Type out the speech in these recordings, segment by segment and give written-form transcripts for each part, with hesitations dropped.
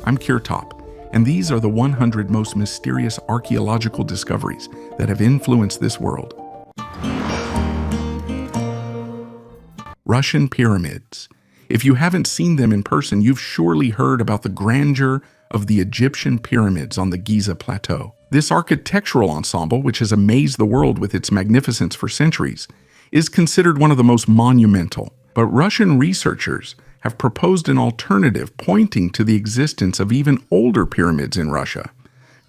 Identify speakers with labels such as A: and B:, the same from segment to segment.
A: I'm Top, and these are the 100 most mysterious archaeological discoveries that have influenced this world. Russian pyramids. If you haven't seen them in person, you've surely heard about the grandeur of the Egyptian pyramids on the Giza Plateau. This architectural ensemble, which has amazed the world with its magnificence for centuries, is considered one of the most monumental. But Russian researchers have proposed an alternative pointing to the existence of even older pyramids in Russia,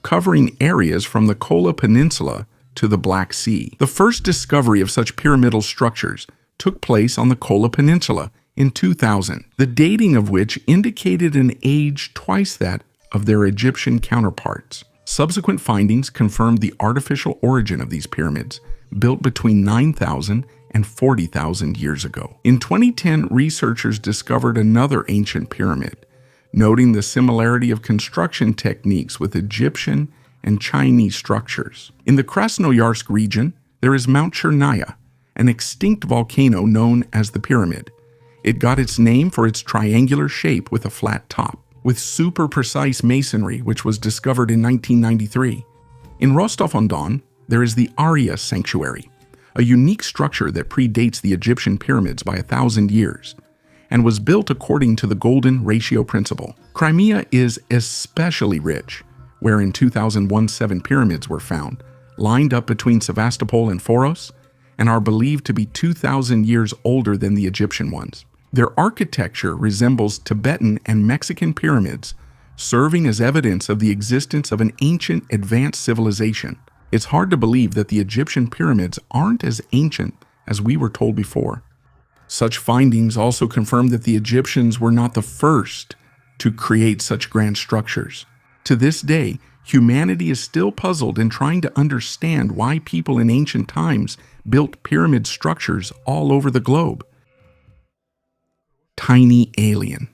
A: covering areas from the Kola Peninsula to the Black Sea. The first discovery of such pyramidal structures took place on the Kola Peninsula in 2000, the dating of which indicated an age twice that of their Egyptian counterparts. Subsequent findings confirmed the artificial origin of these pyramids, built between 9,000 and 40,000 years ago. In 2010, researchers discovered another ancient pyramid, noting the similarity of construction techniques with Egyptian and Chinese structures. In the Krasnoyarsk region, there is Mount Chernaya, an extinct volcano known as the Pyramid. It got its name for its triangular shape with a flat top, with super precise masonry, which was discovered in 1993. In Rostov-on-Don, there is the Arya Sanctuary, a unique structure that predates the Egyptian pyramids by 1,000 years, and was built according to the golden ratio principle. Crimea is especially rich, where in 2001 7 pyramids were found, lined up between Sevastopol and Foros, and are believed to be 2,000 years older than the Egyptian ones. Their architecture resembles Tibetan and Mexican pyramids, serving as evidence of the existence of an ancient advanced civilization. It's hard to believe that the Egyptian pyramids aren't as ancient as we were told before. Such findings also confirm that the Egyptians were not the first to create such grand structures. To this day, humanity is still puzzled in trying to understand why people in ancient times built pyramid structures all over the globe. Tiny alien.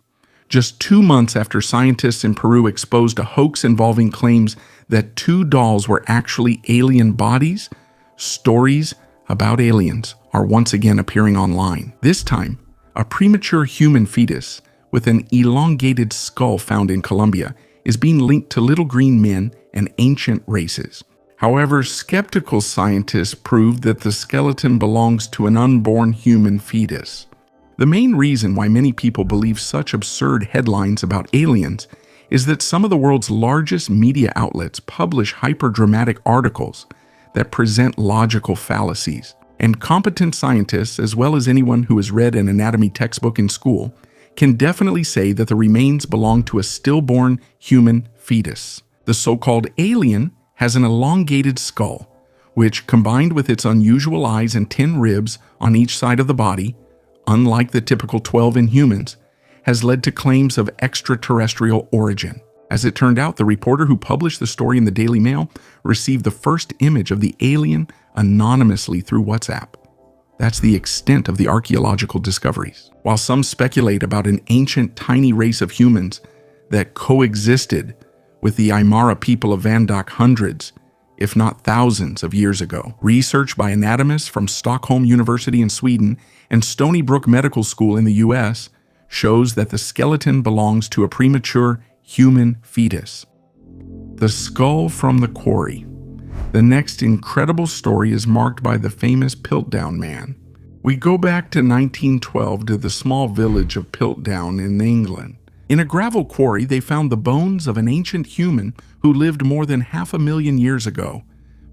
A: Just 2 months after scientists in Peru exposed a hoax involving claims that 2 dolls were actually alien bodies, stories about aliens are once again appearing online. This time, a premature human fetus with an elongated skull found in Colombia is being linked to little green men and ancient races. However, skeptical scientists proved that the skeleton belongs to an unborn human fetus. The main reason why many people believe such absurd headlines about aliens is that some of the world's largest media outlets publish hyperdramatic articles that present logical fallacies. And competent scientists, as well as anyone who has read an anatomy textbook in school, can definitely say that the remains belong to a stillborn human fetus. The so-called alien has an elongated skull, which, combined with its unusual eyes and 10 ribs on each side of the body, unlike the typical 12 in humans, has led to claims of extraterrestrial origin. As it turned out, the reporter who published the story in the Daily Mail received the first image of the alien anonymously through WhatsApp. That's the extent of the archaeological discoveries. While some speculate about an ancient tiny race of humans that coexisted with the Aymara people of Vandok hundreds, if not thousands of years ago, research by anatomists from Stockholm University in Sweden and Stony Brook Medical School in the US shows that the skeleton belongs to a premature human fetus. The skull from the quarry. The next incredible story is marked by the famous Piltdown Man. We go back to 1912 to the small village of Piltdown in England. In a gravel quarry, they found the bones of an ancient human who lived more than 500,000 years ago,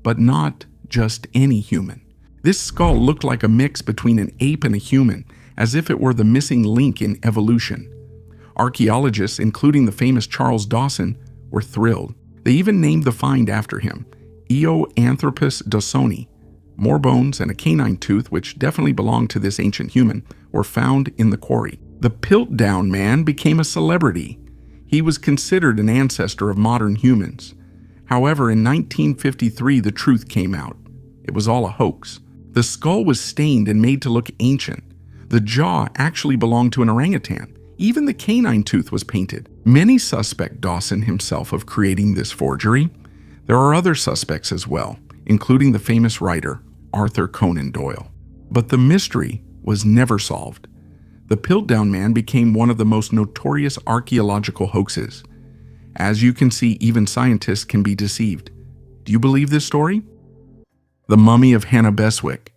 A: but not just any human. This skull looked like a mix between an ape and a human, as if it were the missing link in evolution. Archaeologists, including the famous Charles Dawson, were thrilled. They even named the find after him, Eoanthropus dawsoni. More bones and a canine tooth, which definitely belonged to this ancient human, were found in the quarry. The Piltdown Man became a celebrity. He was considered an ancestor of modern humans. However, in 1953, the truth came out. It was all a hoax. The skull was stained and made to look ancient. The jaw actually belonged to an orangutan. Even the canine tooth was painted. Many suspect Dawson himself of creating this forgery. There are other suspects as well, including the famous writer Arthur Conan Doyle. But the mystery was never solved. The Piltdown Man became one of the most notorious archaeological hoaxes. As you can see, even scientists can be deceived. Do you believe this story? The Mummy of Hannah Beswick.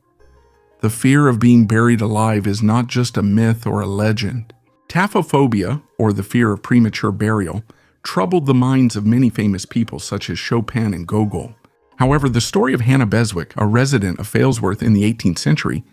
A: The fear of being buried alive is not just a myth or a legend. Taphophobia, or the fear of premature burial, troubled the minds of many famous people such as Chopin and Gogol. However, the story of Hannah Beswick, a resident of Failsworth in the 18th century,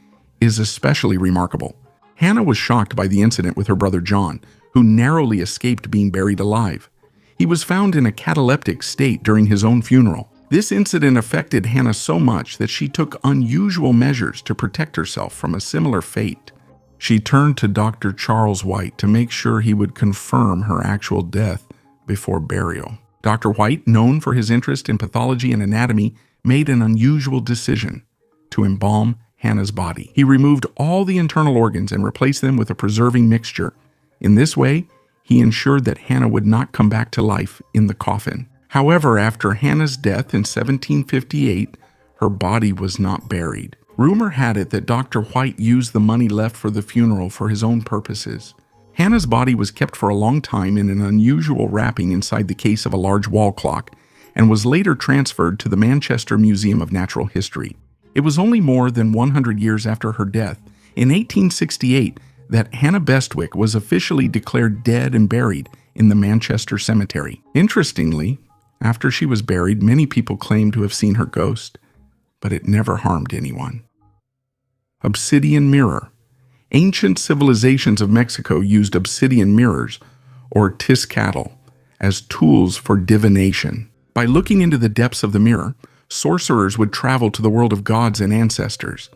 A: is especially remarkable. Hannah was shocked by the incident with her brother John, who narrowly escaped being buried alive. He was found in a cataleptic state during his own funeral. This incident affected Hannah so much that she took unusual measures to protect herself from a similar fate. She turned to Dr. Charles White to make sure he would confirm her actual death before burial. Dr. White, known for his interest in pathology and anatomy, made an unusual decision to embalm Hannah's body. He removed all the internal organs and replaced them with a preserving mixture. In this way, he ensured that Hannah would not come back to life in the coffin. However, after Hannah's death in 1758, her body was not buried. Rumor had it that Dr. White used the money left for the funeral for his own purposes. Hannah's body was kept for a long time in an unusual wrapping inside the case of a large wall clock, and was later transferred to the Manchester Museum of Natural History. It was only more than 100 years after her death, in 1868, that Hannah Beswick was officially declared dead and buried in the Manchester Cemetery. Interestingly, after she was buried, many people claimed to have seen her ghost, but it never harmed anyone. Obsidian mirror. Ancient civilizations of Mexico used obsidian mirrors, or tizcatl, as tools for divination. By looking into the depths of the mirror, sorcerers would travel to the world of gods and ancestors.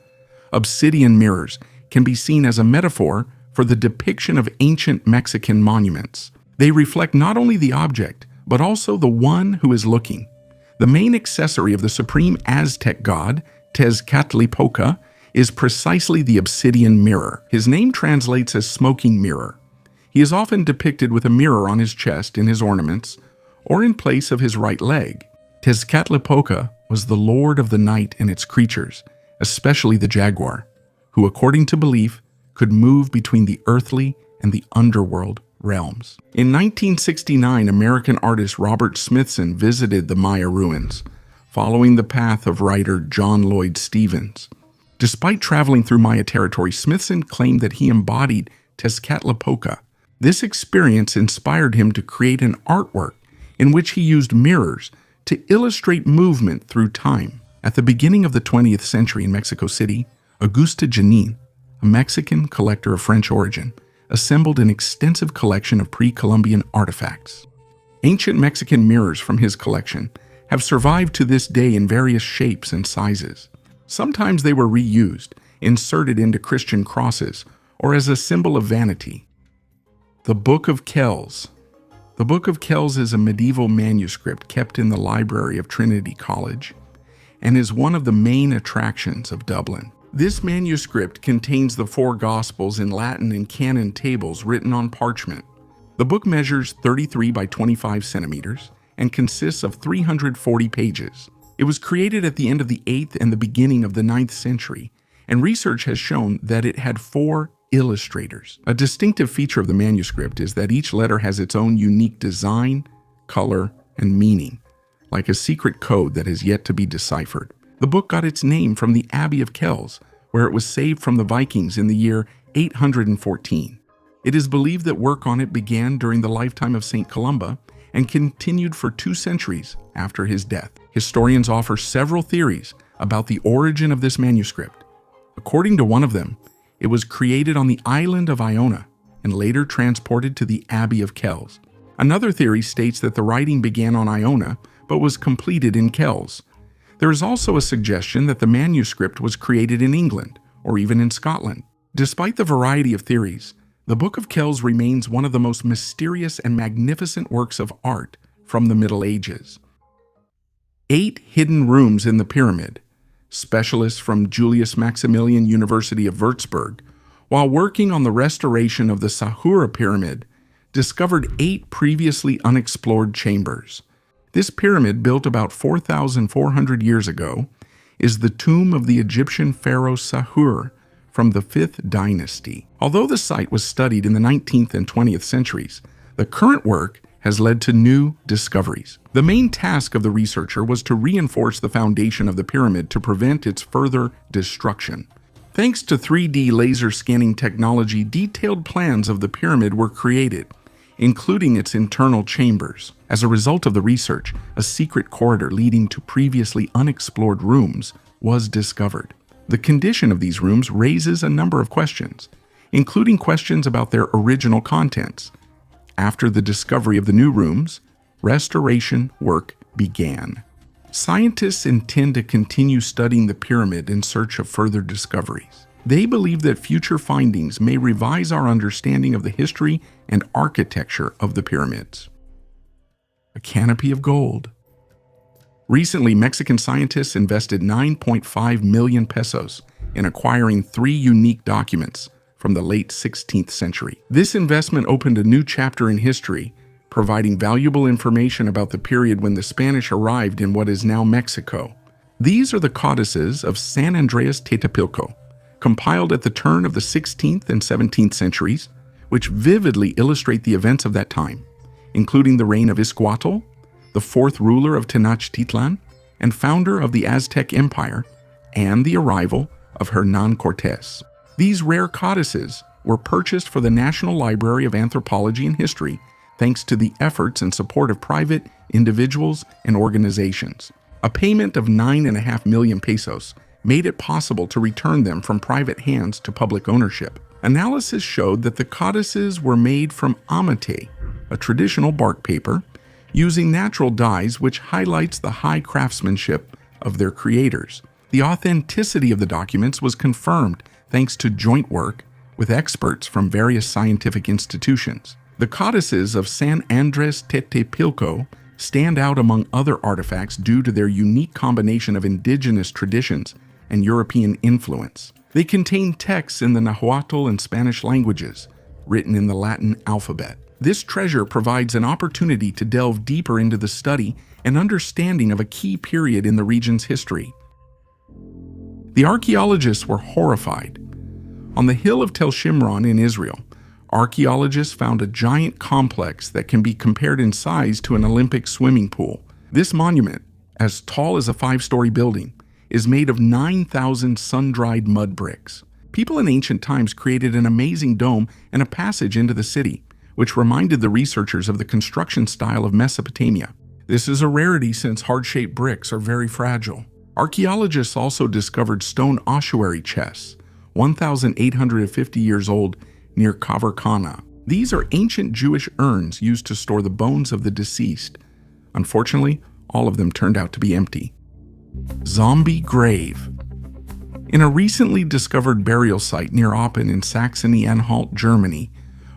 A: Obsidian mirrors can be seen as a metaphor for the depiction of ancient Mexican monuments. They reflect not only the object, but also the one who is looking. The main accessory of the supreme Aztec god, Tezcatlipoca, is precisely the obsidian mirror. His name translates as smoking mirror. He is often depicted with a mirror on his chest in his ornaments, or in place of his right leg. Tezcatlipoca was the lord of the night and its creatures, especially the jaguar, who, according to belief, could move between the earthly and the underworld realms. In 1969, American artist Robert Smithson visited the Maya ruins, following the path of writer John Lloyd Stevens. Despite traveling through Maya territory, Smithson claimed that he embodied Tezcatlipoca. This experience inspired him to create an artwork in which he used mirrors to illustrate movement through time. At the beginning of the 20th century in Mexico City, Augusto Janin, a Mexican collector of French origin, assembled an extensive collection of pre-Columbian artifacts. Ancient Mexican mirrors from his collection have survived to this day in various shapes and sizes. Sometimes they were reused, inserted into Christian crosses, or as a symbol of vanity. The Book of Kells. The Book of Kells is a medieval manuscript kept in the library of Trinity College and is one of the main attractions of Dublin. This manuscript contains the four Gospels in Latin and canon tables written on parchment. The book measures 33 by 25 centimeters and consists of 340 pages. It was created at the end of the 8th and the beginning of the 9th century, and research has shown that it had 4 illustrators. A distinctive feature of the manuscript is that each letter has its own unique design, color, and meaning, like a secret code that has yet to be deciphered. The book got its name from the Abbey of Kells, where it was saved from the Vikings in the year 814. It is believed that work on it began during the lifetime of St. Columba and continued for 2 centuries after his death. Historians offer several theories about the origin of this manuscript. According to one of them, it was created on the island of Iona and later transported to the Abbey of Kells. Another theory states that the writing began on Iona but was completed in Kells. There is also a suggestion that the manuscript was created in England or even in Scotland. Despite the variety of theories, the Book of Kells remains one of the most mysterious and magnificent works of art from the Middle Ages. 8 hidden rooms in the pyramid. Specialists from Julius Maximilian University of Würzburg, while working on the restoration of the Sahura pyramid, discovered 8 previously unexplored chambers. This pyramid, built about 4,400 years ago, is the tomb of the Egyptian pharaoh Sahur from the 5th dynasty. Although the site was studied in the 19th and 20th centuries, the current work has led to new discoveries. The main task of the researcher was to reinforce the foundation of the pyramid to prevent its further destruction. Thanks to 3D laser scanning technology, detailed plans of the pyramid were created, including its internal chambers. As a result of the research, a secret corridor leading to previously unexplored rooms was discovered. The condition of these rooms raises a number of questions, including questions about their original contents. After the discovery of the new rooms, restoration work began. Scientists intend to continue studying the pyramid in search of further discoveries. They believe that future findings may revise our understanding of the history and architecture of the pyramids. A canopy of gold. Recently, Mexican scientists invested 9.5 million pesos in acquiring 3 unique documents from the late 16th century. This investment opened a new chapter in history, providing valuable information about the period when the Spanish arrived in what is now Mexico. These are the codices of San Andrés Tetepilco, compiled at the turn of the 16th and 17th centuries, which vividly illustrate the events of that time, including the reign of Izcuatl, the 4th ruler of Tenochtitlan and founder of the Aztec Empire, and the arrival of Hernán Cortés. These rare codices were purchased for the National Library of Anthropology and History thanks to the efforts and support of private individuals and organizations. A payment of 9.5 million pesos made it possible to return them from private hands to public ownership. Analysis showed that the codices were made from amate, a traditional bark paper, using natural dyes, which highlights the high craftsmanship of their creators. The authenticity of the documents was confirmed thanks to joint work with experts from various scientific institutions. The codices of San Andrés Tetepilco stand out among other artifacts due to their unique combination of indigenous traditions and European influence. They contain texts in the Nahuatl and Spanish languages, written in the Latin alphabet. This treasure provides an opportunity to delve deeper into the study and understanding of a key period in the region's history. The archaeologists were horrified. On the hill of Tel Shimron in Israel, archaeologists found a giant complex that can be compared in size to an Olympic swimming pool. This monument, as tall as a 5-story building, is made of 9,000 sun-dried mud bricks. People in ancient times created an amazing dome and a passage into the city, which reminded the researchers of the construction style of Mesopotamia. This is a rarity since heart-shaped bricks are very fragile. Archaeologists also discovered stone ossuary chests, 1,850 years old, near Kfar Khana. These are ancient Jewish urns used to store the bones of the deceased. Unfortunately, all of them turned out to be empty. Zombie grave. In a recently discovered burial site near Oppen in Saxony-Anhalt, Germany,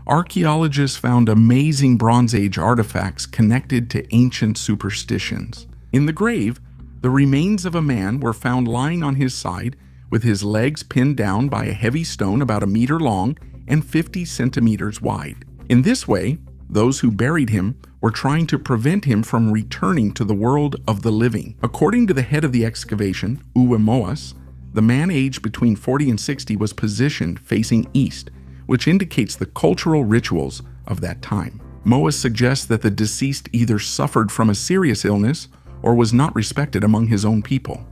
A: archaeologists found amazing Bronze Age artifacts connected to ancient superstitions. In the grave, the remains of a man were found lying on his side with his legs pinned down by a heavy stone about 1 meter long and 50 centimeters wide. In this way, those who buried him were trying to prevent him from returning to the world of the living. According to the head of the excavation, Uwe Moas, the man aged between 40 and 60 was positioned facing east, which indicates the cultural rituals of that time. Moas suggests that the deceased either suffered from a serious illness or was not respected among his own people.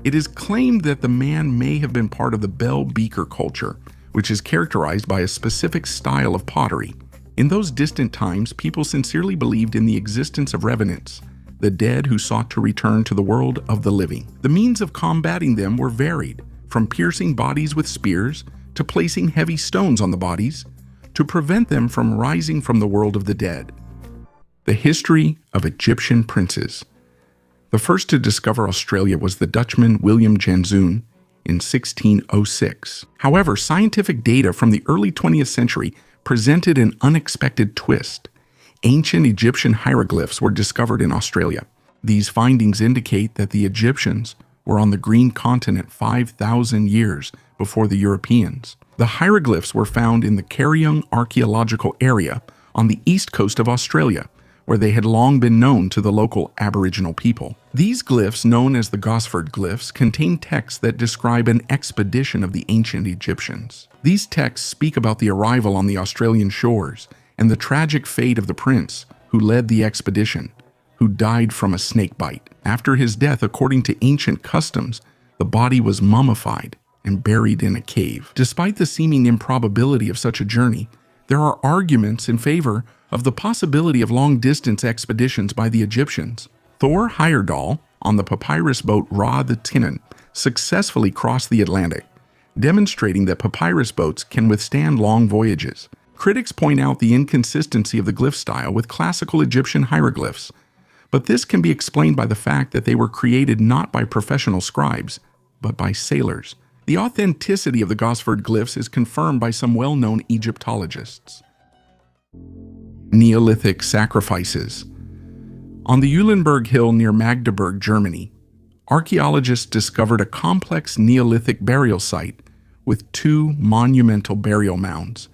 A: It is claimed that the man may have been part of the bell beaker culture, which is characterized by a specific style of pottery. In those distant times, people sincerely believed in the existence of revenants, the dead who sought to return to the world of the living. The means of combating them were varied, from piercing bodies with spears to placing heavy stones on the bodies to prevent them from rising from the world of the dead. The history of Egyptian princes. The first to discover Australia was the Dutchman William Janszoon in 1606. However, scientific data from the early 20th century presented an unexpected twist. Ancient Egyptian hieroglyphs were discovered in Australia. These findings indicate that the Egyptians were on the green continent 5,000 years before the Europeans. The hieroglyphs were found in the Karyong Archaeological Area on the east coast of Australia, where they had long been known to the local Aboriginal people. These glyphs, known as the Gosford glyphs, contain texts that describe an expedition of the ancient Egyptians. These texts speak about the arrival on the Australian shores and the tragic fate of the prince, who led the expedition, who died from a snake bite. After his death, according to ancient customs, the body was mummified and buried in a cave. Despite the seeming improbability of such a journey, there are arguments in favor of the possibility of long-distance expeditions by the Egyptians. Thor Heyerdahl, on the papyrus boat Ra the Tinnin, successfully crossed the Atlantic, demonstrating that papyrus boats can withstand long voyages. Critics point out the inconsistency of the glyph style with classical Egyptian hieroglyphs, but this can be explained by the fact that they were created not by professional scribes, but by sailors. The authenticity of the Gosford glyphs is confirmed by some well-known Egyptologists. Neolithic sacrifices. On the Eulenberg Hill near Magdeburg, Germany, archaeologists discovered a complex Neolithic burial site with two monumental burial mounds,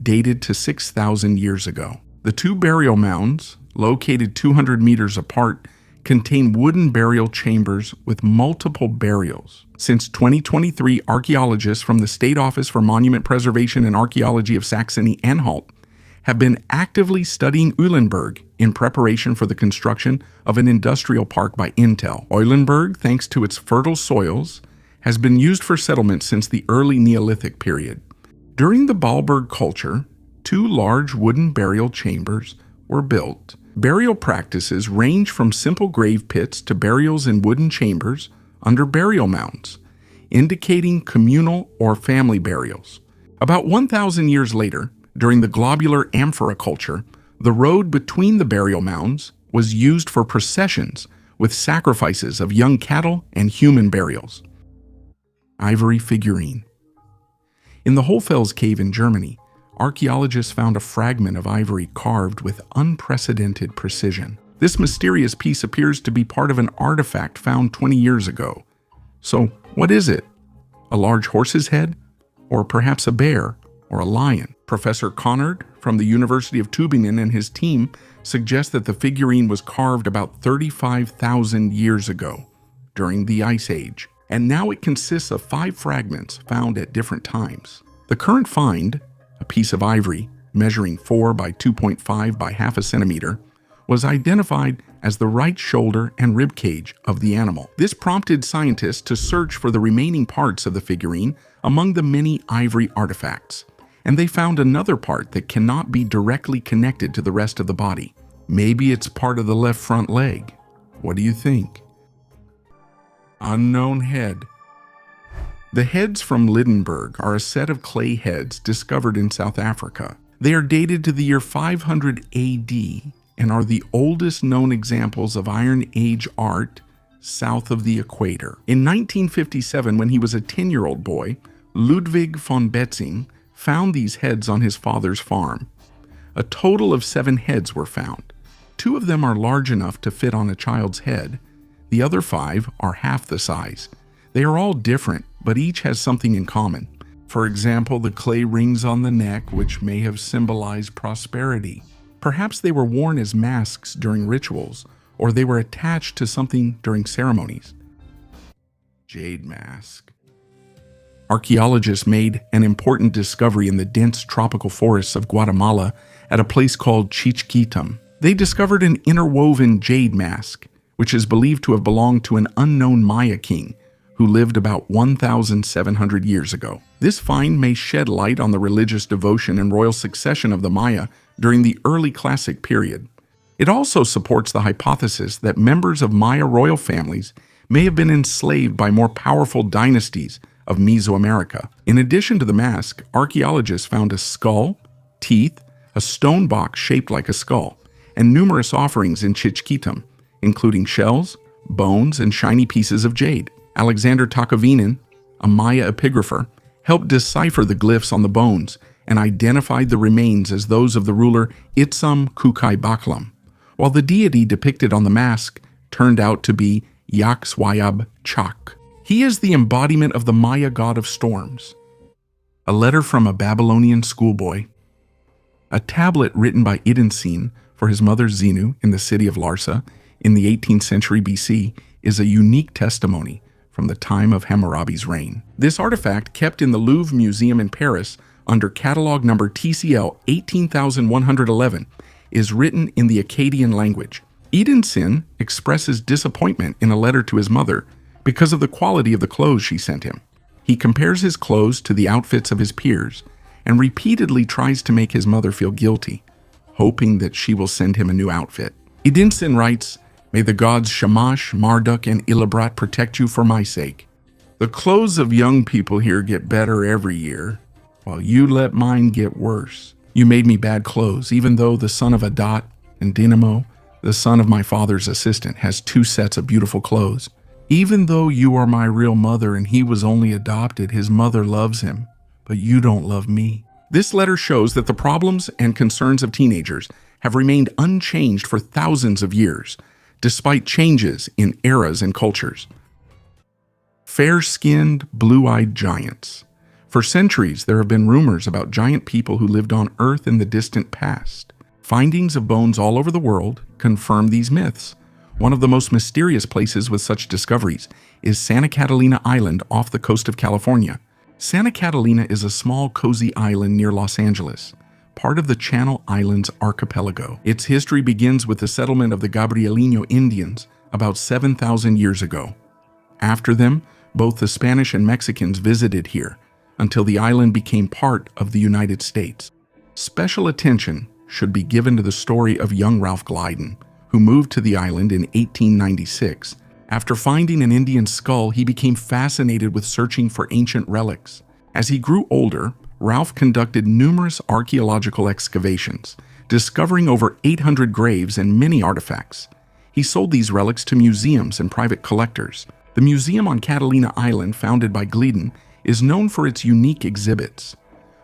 A: dated to 6,000 years ago. The two burial mounds, located 200 meters apart, contain wooden burial chambers with multiple burials. Since 2023, archaeologists from the State Office for Monument Preservation and Archaeology of Saxony-Anhalt have been actively studying Eulenberg in preparation for the construction of an industrial park by Intel. Eulenberg, thanks to its fertile soils, has been used for settlement since the early Neolithic period. During the Baalberg culture, two large wooden burial chambers were built. Burial practices range from simple grave pits to burials in wooden chambers under burial mounds, indicating communal or family burials. About 1,000 years later, during the globular amphora culture, the road between the burial mounds was used for processions with sacrifices of young cattle and human burials. Ivory figurine. In the Hohlfels cave in Germany, archaeologists found a fragment of ivory carved with unprecedented precision. This mysterious piece appears to be part of an artifact found 20 years ago. So, what is it? A large horse's head? Or perhaps a bear? Or a lion? Professor Konrad from the University of Tübingen and his team suggest that the figurine was carved about 35,000 years ago, during the Ice Age, and now it consists of 5 fragments found at different times. The current find, a piece of ivory measuring 4 by 2.5 by half a centimeter, was identified as the right shoulder and rib cage of the animal. This prompted scientists to search for the remaining parts of the figurine among the many ivory artifacts, and they found another part that cannot be directly connected to the rest of the body. Maybe it's part of the left front leg. What do you think? Unknown head. The heads from Lydenburg are a set of clay heads discovered in South Africa. They are dated to the year 500 AD and are the oldest known examples of Iron Age art south of the equator. In 1957, when he was a 10-year-old boy, Ludwig von Betzing found these heads on his father's farm. A total of 7 heads were found. 2 of them are large enough to fit on a child's head. The other 5 are half the size. They are all different, but each has something in common. For example, the clay rings on the neck, which may have symbolized prosperity. Perhaps they were worn as masks during rituals, or they were attached to something during ceremonies. Jade mask. Archaeologists made an important discovery in the dense tropical forests of Guatemala at a place called Chichquitam. They discovered an interwoven jade mask, which is believed to have belonged to an unknown Maya king who lived about 1,700 years ago. This find may shed light on the religious devotion and royal succession of the Maya during the early classic period. It also supports the hypothesis that members of Maya royal families may have been enslaved by more powerful dynasties of Mesoamerica. In addition to the mask, archaeologists found a skull, teeth, a stone box shaped like a skull, and numerous offerings in Chichquitam, including shells, bones, and shiny pieces of jade. Alexander Takovinin, a Maya epigrapher, helped decipher the glyphs on the bones and identified the remains as those of the ruler Itzam Kukai Baklam, while the deity depicted on the mask turned out to be Yaxwayab Chak. He is the embodiment of the Maya god of storms. A letter from a Babylonian schoolboy. A tablet written by Idensin for his mother Zenu in the city of Larsa in the 18th century BC is a unique testimony from the time of Hammurabi's reign. This artifact, kept in the Louvre Museum in Paris under catalog number TCL 18111, is written in the Akkadian language. Edinson expresses disappointment in a letter to his mother because of the quality of the clothes she sent him. He compares his clothes to the outfits of his peers and repeatedly tries to make his mother feel guilty, hoping that she will send him a new outfit. Edinson writes, "May the gods Shamash, Marduk, and Ilabrat protect you for my sake. The clothes of young people here get better every year, while you let mine get worse. You made me bad clothes, even though the son of Adat and Dynamo, the son of my father's assistant, has 2 sets of beautiful clothes. Even though you are my real mother and he was only adopted, his mother loves him, but you don't love me." This letter shows that the problems and concerns of teenagers have remained unchanged for thousands of years, despite changes in eras and cultures. Fair-skinned, blue-eyed giants. For centuries, there have been rumors about giant people who lived on Earth in the distant past. Findings of bones all over the world confirm these myths. One of the most mysterious places with such discoveries is Santa Catalina Island off the coast of California. Santa Catalina is a small, cozy island near Los Angeles, part of the Channel Islands archipelago. Its history begins with the settlement of the Gabrielino Indians about 7,000 years ago. After them, both the Spanish and Mexicans visited here until the island became part of the United States. Special attention should be given to the story of young Ralph Glyden, who moved to the island in 1896. After finding an Indian skull, he became fascinated with searching for ancient relics. As he grew older, Ralph conducted numerous archaeological excavations, discovering over 800 graves and many artifacts. He sold these relics to museums and private collectors. The museum on Catalina Island, founded by Glyden, is known for its unique exhibits.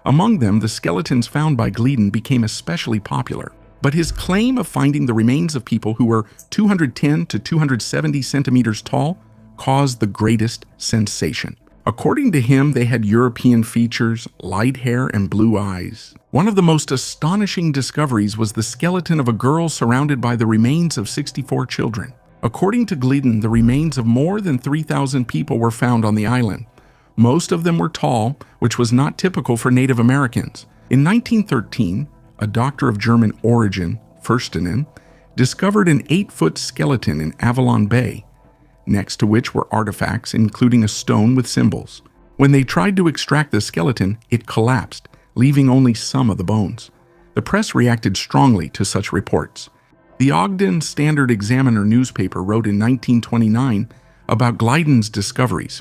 A: Among them, the skeletons found by Glyden became especially popular. But his claim of finding the remains of people who were 210 to 270 centimeters tall caused the greatest sensation. According to him, they had European features, light hair, and blue eyes. One of the most astonishing discoveries was the skeleton of a girl surrounded by the remains of 64 children. According to Glyden, the remains of more than 3,000 people were found on the island. Most of them were tall, which was not typical for Native Americans. In 1913, a doctor of German origin, Furstenen, discovered an 8-foot skeleton in Avalon Bay, next to which were artifacts including a stone with symbols. When they tried to extract the skeleton, it collapsed, leaving only some of the bones. The press reacted strongly to such reports. The Ogden Standard Examiner newspaper wrote in 1929 about Glyden's discoveries,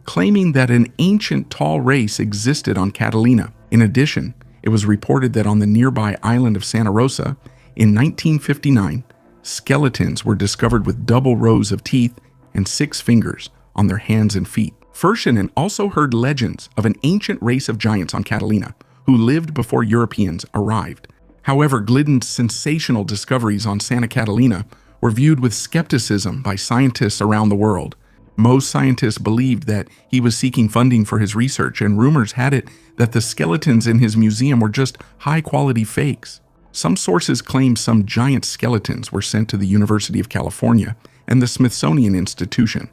A: claiming that an ancient tall race existed on Catalina. In addition, it was reported that on the nearby island of Santa Rosa, in 1959, skeletons were discovered with double rows of teeth and 6 fingers on their hands and feet. Furstenen also heard legends of an ancient race of giants on Catalina who lived before Europeans arrived. However, Glyden's sensational discoveries on Santa Catalina were viewed with skepticism by scientists around the world. Most scientists believed that he was seeking funding for his research, and rumors had it that the skeletons in his museum were just high-quality fakes. Some sources claim some giant skeletons were sent to the University of California and the Smithsonian Institution,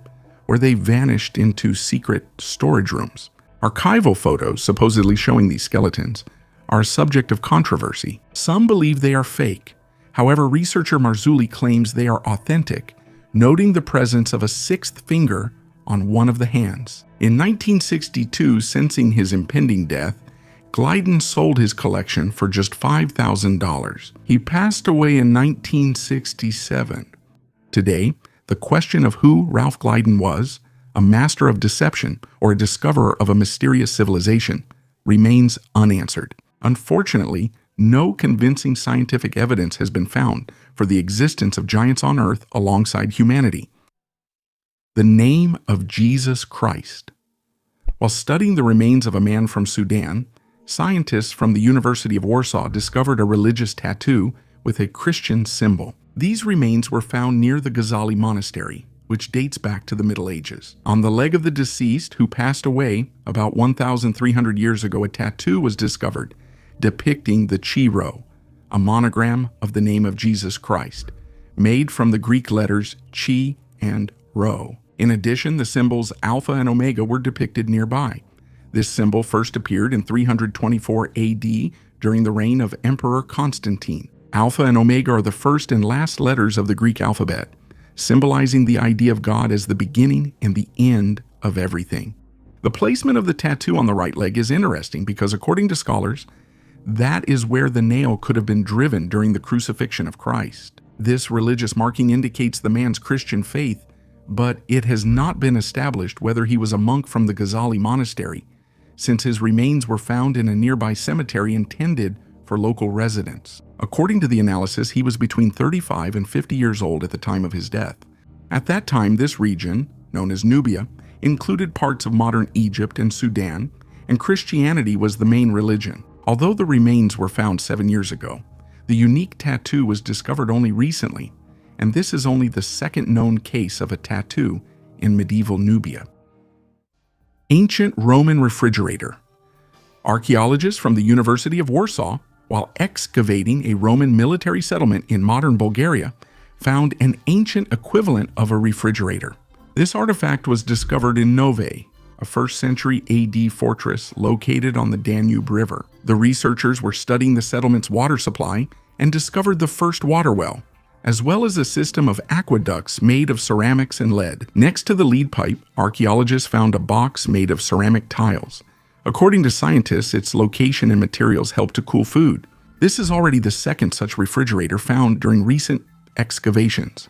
A: where they vanished into secret storage rooms. Archival photos supposedly showing these skeletons are a subject of controversy. Some believe they are fake. However, researcher Marzulli claims they are authentic, noting the presence of a 6th finger on one of the hands. In 1962, sensing his impending death, Glyden sold his collection for just $5,000. He passed away in 1967. Today, the question of who Ralph Glyden was, a master of deception or a discoverer of a mysterious civilization, remains unanswered. Unfortunately, no convincing scientific evidence has been found for the existence of giants on Earth alongside humanity. The name of Jesus Christ. While studying the remains of a man from Sudan, scientists from the University of Warsaw discovered a religious tattoo with a Christian symbol. These remains were found near the Ghazali Monastery, which dates back to the Middle Ages. On the leg of the deceased, who passed away about 1,300 years ago, a tattoo was discovered depicting the Chi-Rho, a monogram of the name of Jesus Christ, made from the Greek letters Chi and Rho. In addition, the symbols Alpha and Omega were depicted nearby. This symbol first appeared in 324 AD during the reign of Emperor Constantine. Alpha and Omega are the first and last letters of the Greek alphabet, symbolizing the idea of God as the beginning and the end of everything. The placement of the tattoo on the right leg is interesting because, according to scholars, that is where the nail could have been driven during the crucifixion of Christ. This religious marking indicates the man's Christian faith, but it has not been established whether he was a monk from the Ghazali monastery, since his remains were found in a nearby cemetery intended for local residents. According to the analysis, he was between 35 and 50 years old at the time of his death. At that time, this region, known as Nubia, included parts of modern Egypt and Sudan, and Christianity was the main religion. Although the remains were found 7 years ago, the unique tattoo was discovered only recently, and this is only the second known case of a tattoo in medieval Nubia. Ancient Roman refrigerator. Archaeologists from the University of Warsaw, while excavating a Roman military settlement in modern Bulgaria, found an ancient equivalent of a refrigerator. This artifact was discovered in Nove, a 1st century AD fortress located on the Danube River. The researchers were studying the settlement's water supply and discovered the first water well, as well as a system of aqueducts made of ceramics and lead. Next to the lead pipe, archaeologists found a box made of ceramic tiles. According to scientists, its location and materials help to cool food. This is already the second such refrigerator found during recent excavations.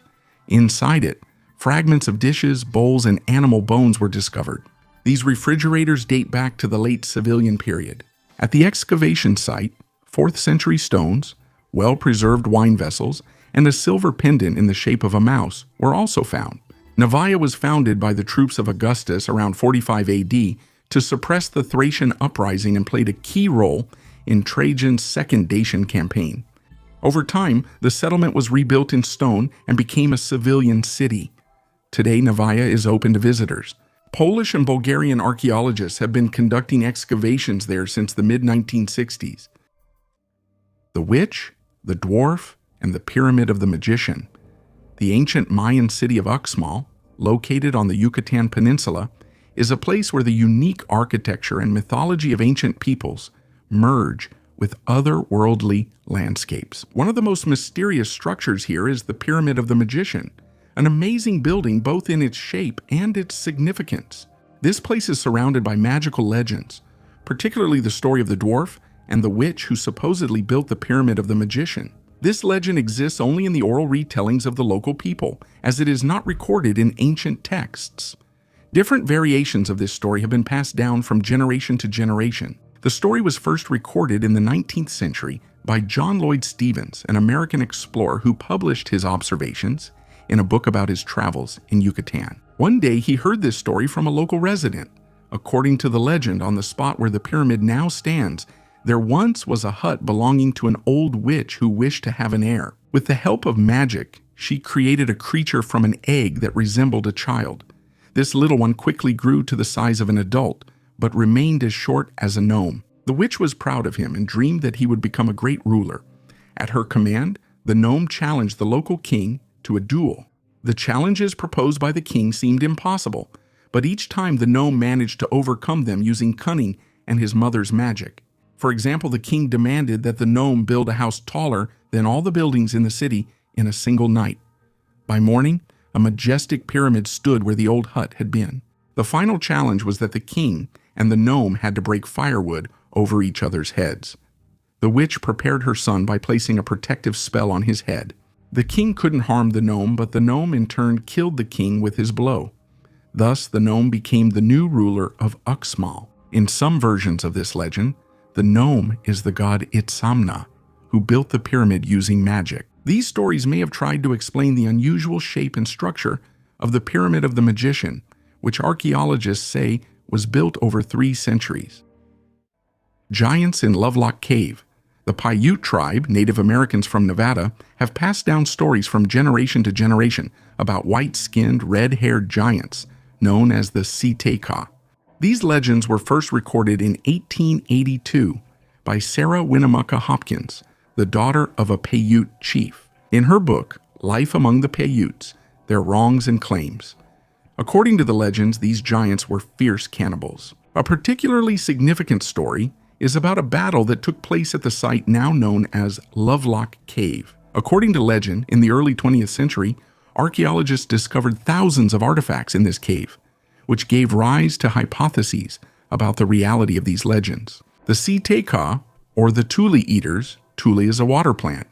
A: Inside it, fragments of dishes, bowls, and animal bones were discovered. These refrigerators date back to the late civilian period. At the excavation site, 4th century stones, well-preserved wine vessels, and a silver pendant in the shape of a mouse were also found. Novaya was founded by the troops of Augustus around 45 AD to suppress the Thracian uprising and played a key role in Trajan's Second Dacian campaign. Over time, the settlement was rebuilt in stone and became a civilian city. Today, Novaya is open to visitors. Polish and Bulgarian archaeologists have been conducting excavations there since the mid-1960s. The Witch, the Dwarf, and the Pyramid of the Magician. The ancient Mayan city of Uxmal, located on the Yucatan Peninsula, is a place where the unique architecture and mythology of ancient peoples merge with otherworldly landscapes. One of the most mysterious structures here is the Pyramid of the Magician, an amazing building both in its shape and its significance. This place is surrounded by magical legends, particularly the story of the dwarf and the witch who supposedly built the Pyramid of the Magician. This legend exists only in the oral retellings of the local people, as it is not recorded in ancient texts. Different variations of this story have been passed down from generation to generation. The story was first recorded in the 19th century by John Lloyd Stevens, an American explorer who published his observations in a book about his travels in Yucatan. One day he heard this story from a local resident. According to the legend, on the spot where the pyramid now stands, there once was a hut belonging to an old witch who wished to have an heir. With the help of magic, she created a creature from an egg that resembled a child. This little one quickly grew to the size of an adult, but remained as short as a gnome. The witch was proud of him and dreamed that he would become a great ruler. At her command, the gnome challenged the local king to a duel. The challenges proposed by the king seemed impossible, but each time the gnome managed to overcome them using cunning and his mother's magic. For example, the king demanded that the gnome build a house taller than all the buildings in the city in a single night. By morning, a majestic pyramid stood where the old hut had been. The final challenge was that the king and the gnome had to break firewood over each other's heads. The witch prepared her son by placing a protective spell on his head. The king couldn't harm the gnome, but the gnome in turn killed the king with his blow. Thus, the gnome became the new ruler of Uxmal. In some versions of this legend, the gnome is the god Itzamna, who built the pyramid using magic. These stories may have tried to explain the unusual shape and structure of the Pyramid of the Magician, which archaeologists say was built over 3 centuries. Giants in Lovelock Cave. The Paiute tribe, Native Americans from Nevada, have passed down stories from generation to generation about white-skinned, red-haired giants known as the Siteka. These legends were first recorded in 1882 by Sarah Winnemucca Hopkins, the daughter of a Paiute chief, in her book, Life Among the Paiutes, Their Wrongs and Claims. According to the legends, these giants were fierce cannibals. A particularly significant story is about a battle that took place at the site now known as Lovelock Cave. According to legend, in the early 20th century, archaeologists discovered thousands of artifacts in this cave, which gave rise to hypotheses about the reality of these legends. The Siteka, or the Thule eaters, Thule is a water plant,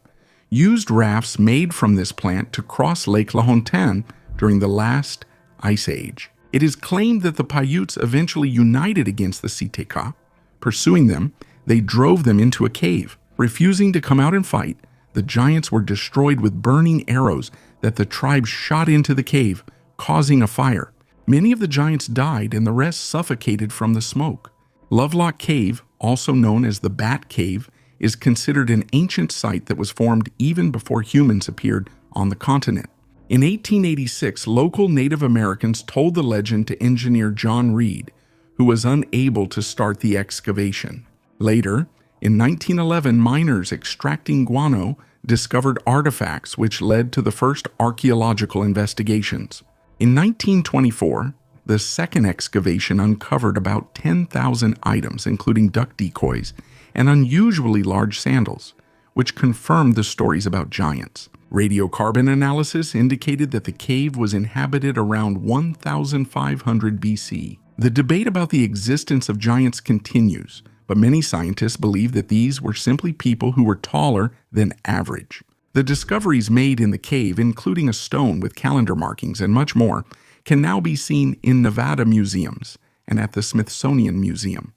A: used rafts made from this plant to cross Lake La Hontaine during the last ice age. It is claimed that the Paiutes eventually united against the Siteka. Pursuing them, they drove them into a cave. Refusing to come out and fight, the giants were destroyed with burning arrows that the tribe shot into the cave, causing a fire. Many of the giants died and the rest suffocated from the smoke. Lovelock Cave, also known as the Bat Cave, is considered an ancient site that was formed even before humans appeared on the continent. In 1886, local Native Americans told the legend to engineer John Reed, who was unable to start the excavation. Later, in 1911, miners extracting guano discovered artifacts which led to the first archaeological investigations. In 1924, the second excavation uncovered about 10,000 items, including duck decoys and unusually large sandals, which confirmed the stories about giants. Radiocarbon analysis indicated that the cave was inhabited around 1,500 BC. The debate about the existence of giants continues, but many scientists believe that these were simply people who were taller than average. The discoveries made in the cave, including a stone with calendar markings and much more, can now be seen in Nevada museums and at the Smithsonian Museum.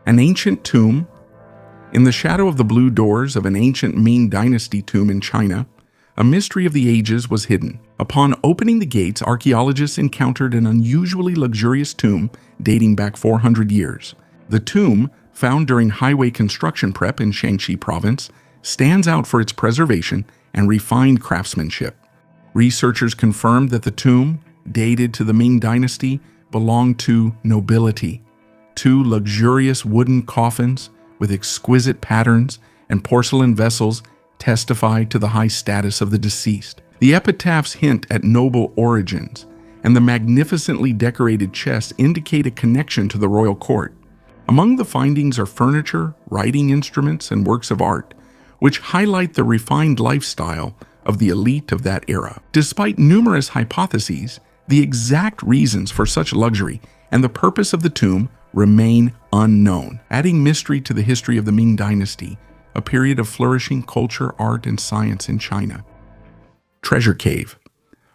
A: An ancient tomb. In the shadow of the blue doors of an ancient Ming Dynasty tomb in China, a mystery of the ages was hidden. Upon opening the gates, archaeologists encountered an unusually luxurious tomb dating back 400 years. The tomb, found during highway construction prep in Shaanxi province, stands out for its preservation and refined craftsmanship. Researchers confirmed that the tomb, dated to the Ming Dynasty, belonged to nobility. Two luxurious wooden coffins with exquisite patterns and porcelain vessels testify to the high status of the deceased. The epitaphs hint at noble origins, and the magnificently decorated chests indicate a connection to the royal court. Among the findings are furniture, writing instruments, and works of art, which highlight the refined lifestyle of the elite of that era. Despite numerous hypotheses, the exact reasons for such luxury and the purpose of the tomb remain unknown, adding mystery to the history of the Ming Dynasty, a period of flourishing culture, art, and science in China. Treasure Cave.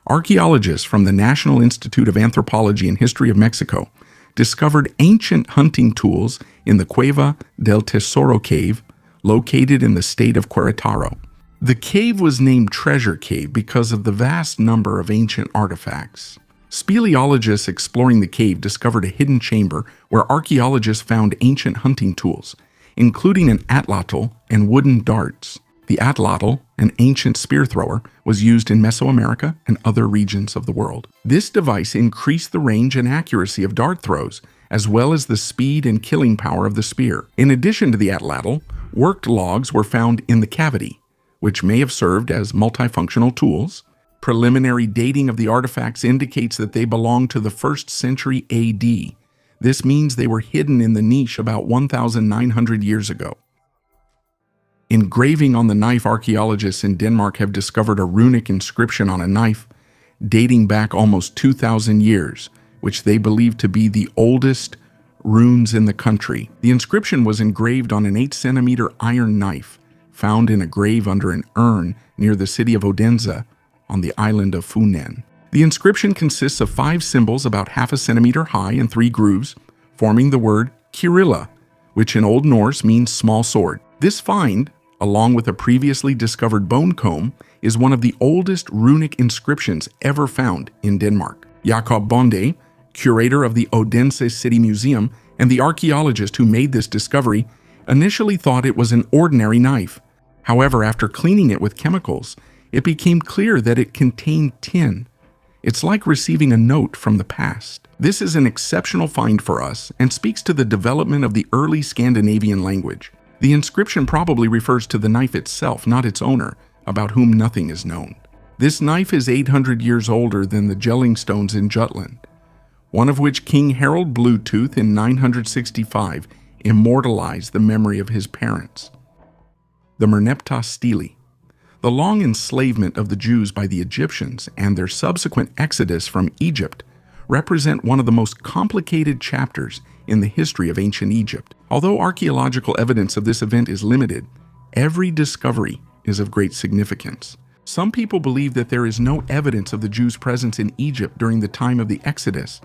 A: Archaeologists from the National Institute of Anthropology and History of Mexico discovered ancient hunting tools in the Cueva del Tesoro cave, located in the state of Querétaro. The cave was named Treasure Cave because of the vast number of ancient artifacts. Speleologists exploring the cave discovered a hidden chamber where archaeologists found ancient hunting tools, including an atlatl and wooden darts. The atlatl, an ancient spear thrower, was used in Mesoamerica and other regions of the world. This device increased the range and accuracy of dart throws, as well as the speed and killing power of the spear. In addition to the atlatl, worked logs were found in the cavity, which may have served as multifunctional tools. Preliminary dating of the artifacts indicates that they belong to the 1st century AD. This means they were hidden in the niche about 1,900 years ago. Engraving on the knife. Archaeologists in Denmark have discovered a runic inscription on a knife dating back almost 2,000 years, which they believe to be the oldest runes in the country. The inscription was engraved on an 8-centimeter iron knife found in a grave under an urn near the city of Odense on the island of Funen. The inscription consists of 5 symbols about half a centimeter high and 3 grooves, forming the word Kirilla, which in Old Norse means small sword. This find, along with a previously discovered bone comb, is one of the oldest runic inscriptions ever found in Denmark. Jakob Bonde, curator of the Odense City Museum and the archaeologist who made this discovery, initially thought it was an ordinary knife. However, after cleaning it with chemicals, it became clear that it contained tin. It's like receiving a note from the past. This is an exceptional find for us and speaks to the development of the early Scandinavian language. The inscription probably refers to the knife itself, not its owner, about whom nothing is known. This knife is 800 years older than the Jelling stones in Jutland, one of which King Harold Bluetooth in 965 immortalize the memory of his parents. The Merneptah Stele. The long enslavement of the Jews by the Egyptians and their subsequent exodus from Egypt represent one of the most complicated chapters in the history of ancient Egypt. Although archaeological evidence of this event is limited, every discovery is of great significance. Some people believe that there is no evidence of the Jews' presence in Egypt during the time of the Exodus,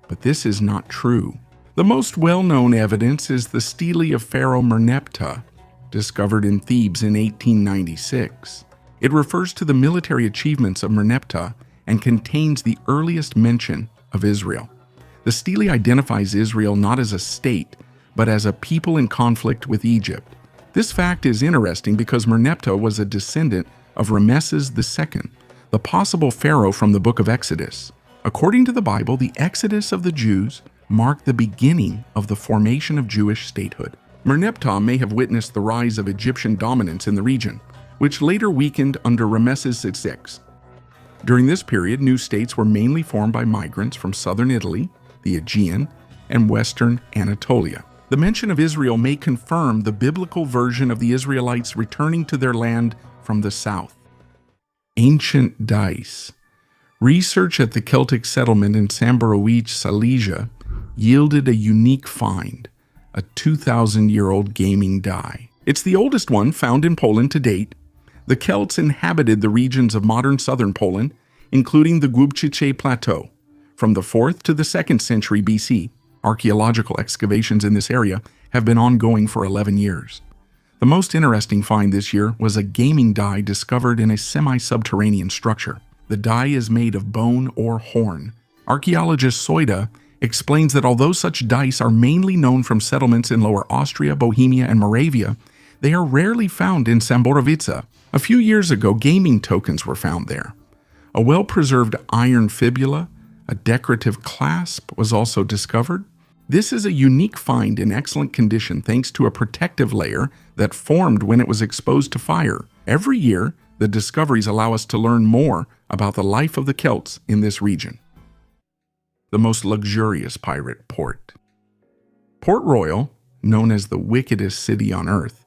A: but this is not true. The most well-known evidence is the stele of Pharaoh Merneptah, discovered in Thebes in 1896. It refers to the military achievements of Merneptah and contains the earliest mention of Israel. The stele identifies Israel not as a state, but as a people in conflict with Egypt. This fact is interesting because Merneptah was a descendant of Ramesses II, the possible pharaoh from the book of Exodus. According to the Bible, the exodus of the Jews marked the beginning of the formation of Jewish statehood. Merneptah may have witnessed the rise of Egyptian dominance in the region, which later weakened under Ramesses VI. During this period, new states were mainly formed by migrants from southern Italy, the Aegean, and western Anatolia. The mention of Israel may confirm the biblical version of the Israelites returning to their land from the south. Ancient dice. Research at the Celtic settlement in Samborowicz, Silesia, yielded a unique find, a 2,000-year-old gaming die. It's the oldest one found in Poland to date. The Celts inhabited the regions of modern southern Poland, including the Głubczyce Plateau. From the 4th to the 2nd century BC, archaeological excavations in this area have been ongoing for 11 years. The most interesting find this year was a gaming die discovered in a semi-subterranean structure. The die is made of bone or horn. Archaeologist Soida explains that although such dice are mainly known from settlements in Lower Austria, Bohemia, and Moravia, they are rarely found in Samborowice. A few years ago, gaming tokens were found there. A well-preserved iron fibula, a decorative clasp, was also discovered. This is a unique find in excellent condition thanks to a protective layer that formed when it was exposed to fire. Every year, the discoveries allow us to learn more about the life of the Celts in this region. The most luxurious pirate port. Port Royal, known as the wickedest city on earth,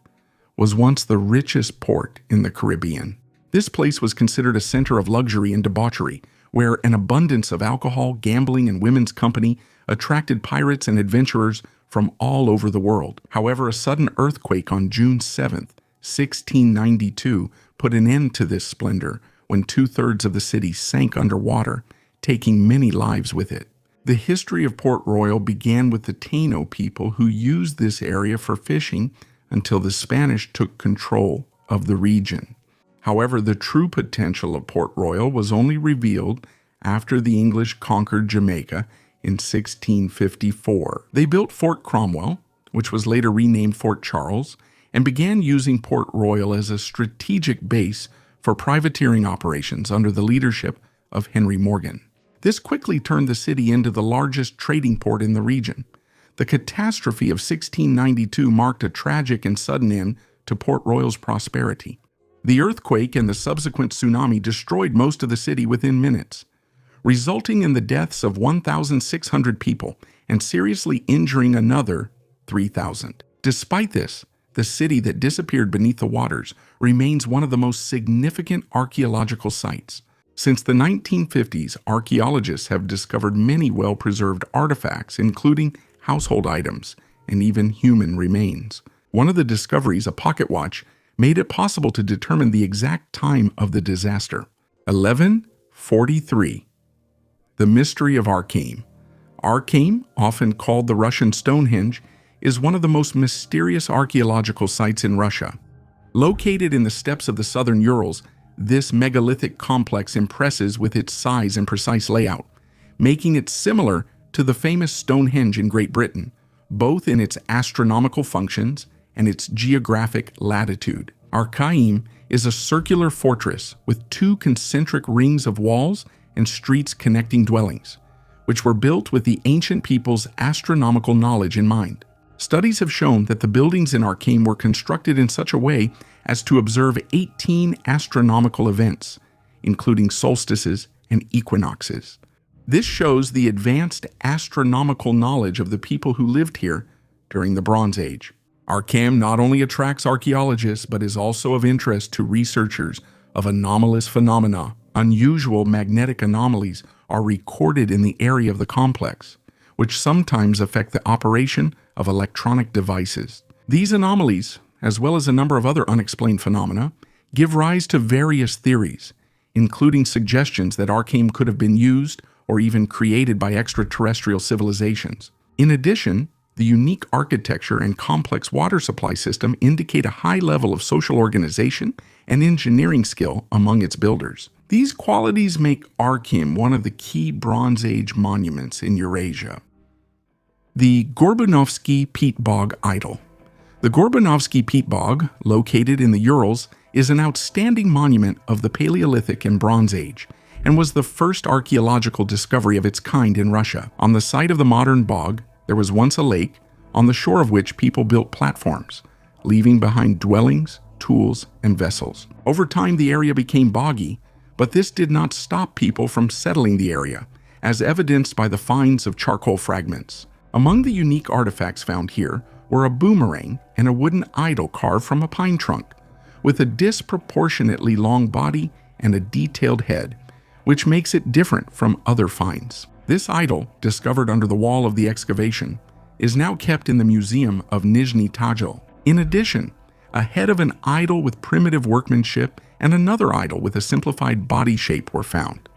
A: was once the richest port in the Caribbean. This place was considered a center of luxury and debauchery, where an abundance of alcohol, gambling, and women's company attracted pirates and adventurers from all over the world. However, a sudden earthquake on June 7, 1692, put an end to this splendor when 2/3 of the city sank underwater, taking many lives with it. The history of Port Royal began with the Taino people who used this area for fishing until the Spanish took control of the region. However, the true potential of Port Royal was only revealed after the English conquered Jamaica in 1654. They built Fort Cromwell, which was later renamed Fort Charles, and began using Port Royal as a strategic base for privateering operations under the leadership of Henry Morgan. This quickly turned the city into the largest trading port in the region. The catastrophe of 1692 marked a tragic and sudden end to Port Royal's prosperity. The earthquake and the subsequent tsunami destroyed most of the city within minutes, resulting in the deaths of 1,600 people and seriously injuring another 3,000. Despite this, the city that disappeared beneath the waters remains one of the most significant archaeological sites. Since the 1950s, archaeologists have discovered many well-preserved artifacts, including household items, and even human remains. One of the discoveries, a pocket watch, made it possible to determine the exact time of the disaster. 1143. The mystery of Archaeum. Archaeum, often called the Russian Stonehenge, is one of the most mysterious archaeological sites in Russia. Located in the steppes of the southern Urals, this megalithic complex impresses with its size and precise layout, making it similar to the famous Stonehenge in Great Britain, both in its astronomical functions and its geographic latitude. Archaeum is a circular fortress with 2 concentric rings of walls and streets connecting dwellings, which were built with the ancient people's astronomical knowledge in mind. Studies have shown that the buildings in Archaeum were constructed in such a way as to observe 18 astronomical events, including solstices and equinoxes. This shows the advanced astronomical knowledge of the people who lived here during the Bronze Age. Archaeum not only attracts archaeologists, but is also of interest to researchers of anomalous phenomena. Unusual magnetic anomalies are recorded in the area of the complex, which sometimes affect the operation of electronic devices. These anomalies, as well as a number of other unexplained phenomena, give rise to various theories, including suggestions that Archaeum could have been used or even created by extraterrestrial civilizations. In addition, the unique architecture and complex water supply system indicate a high level of social organization and engineering skill among its builders. These qualities make Archaeum one of the key Bronze Age monuments in Eurasia. The Gorbunovsky Peat Bog Idol. The Gorbunovsky Peat Bog, located in the Urals, is an outstanding monument of the Paleolithic and Bronze Age, and was the first archaeological discovery of its kind in Russia. On the site of the modern bog, there was once a lake, on the shore of which people built platforms, leaving behind dwellings, tools, and vessels. Over time, the area became boggy, but this did not stop people from settling the area, as evidenced by the finds of charcoal fragments. Among the unique artifacts found here were a boomerang and a wooden idol carved from a pine trunk, with a disproportionately long body and a detailed head, which makes it different from other finds. This idol, discovered under the wall of the excavation, is now kept in the Museum of Nizhny Tagil. In addition, a head of an idol with primitive workmanship and another idol with a simplified body shape were found,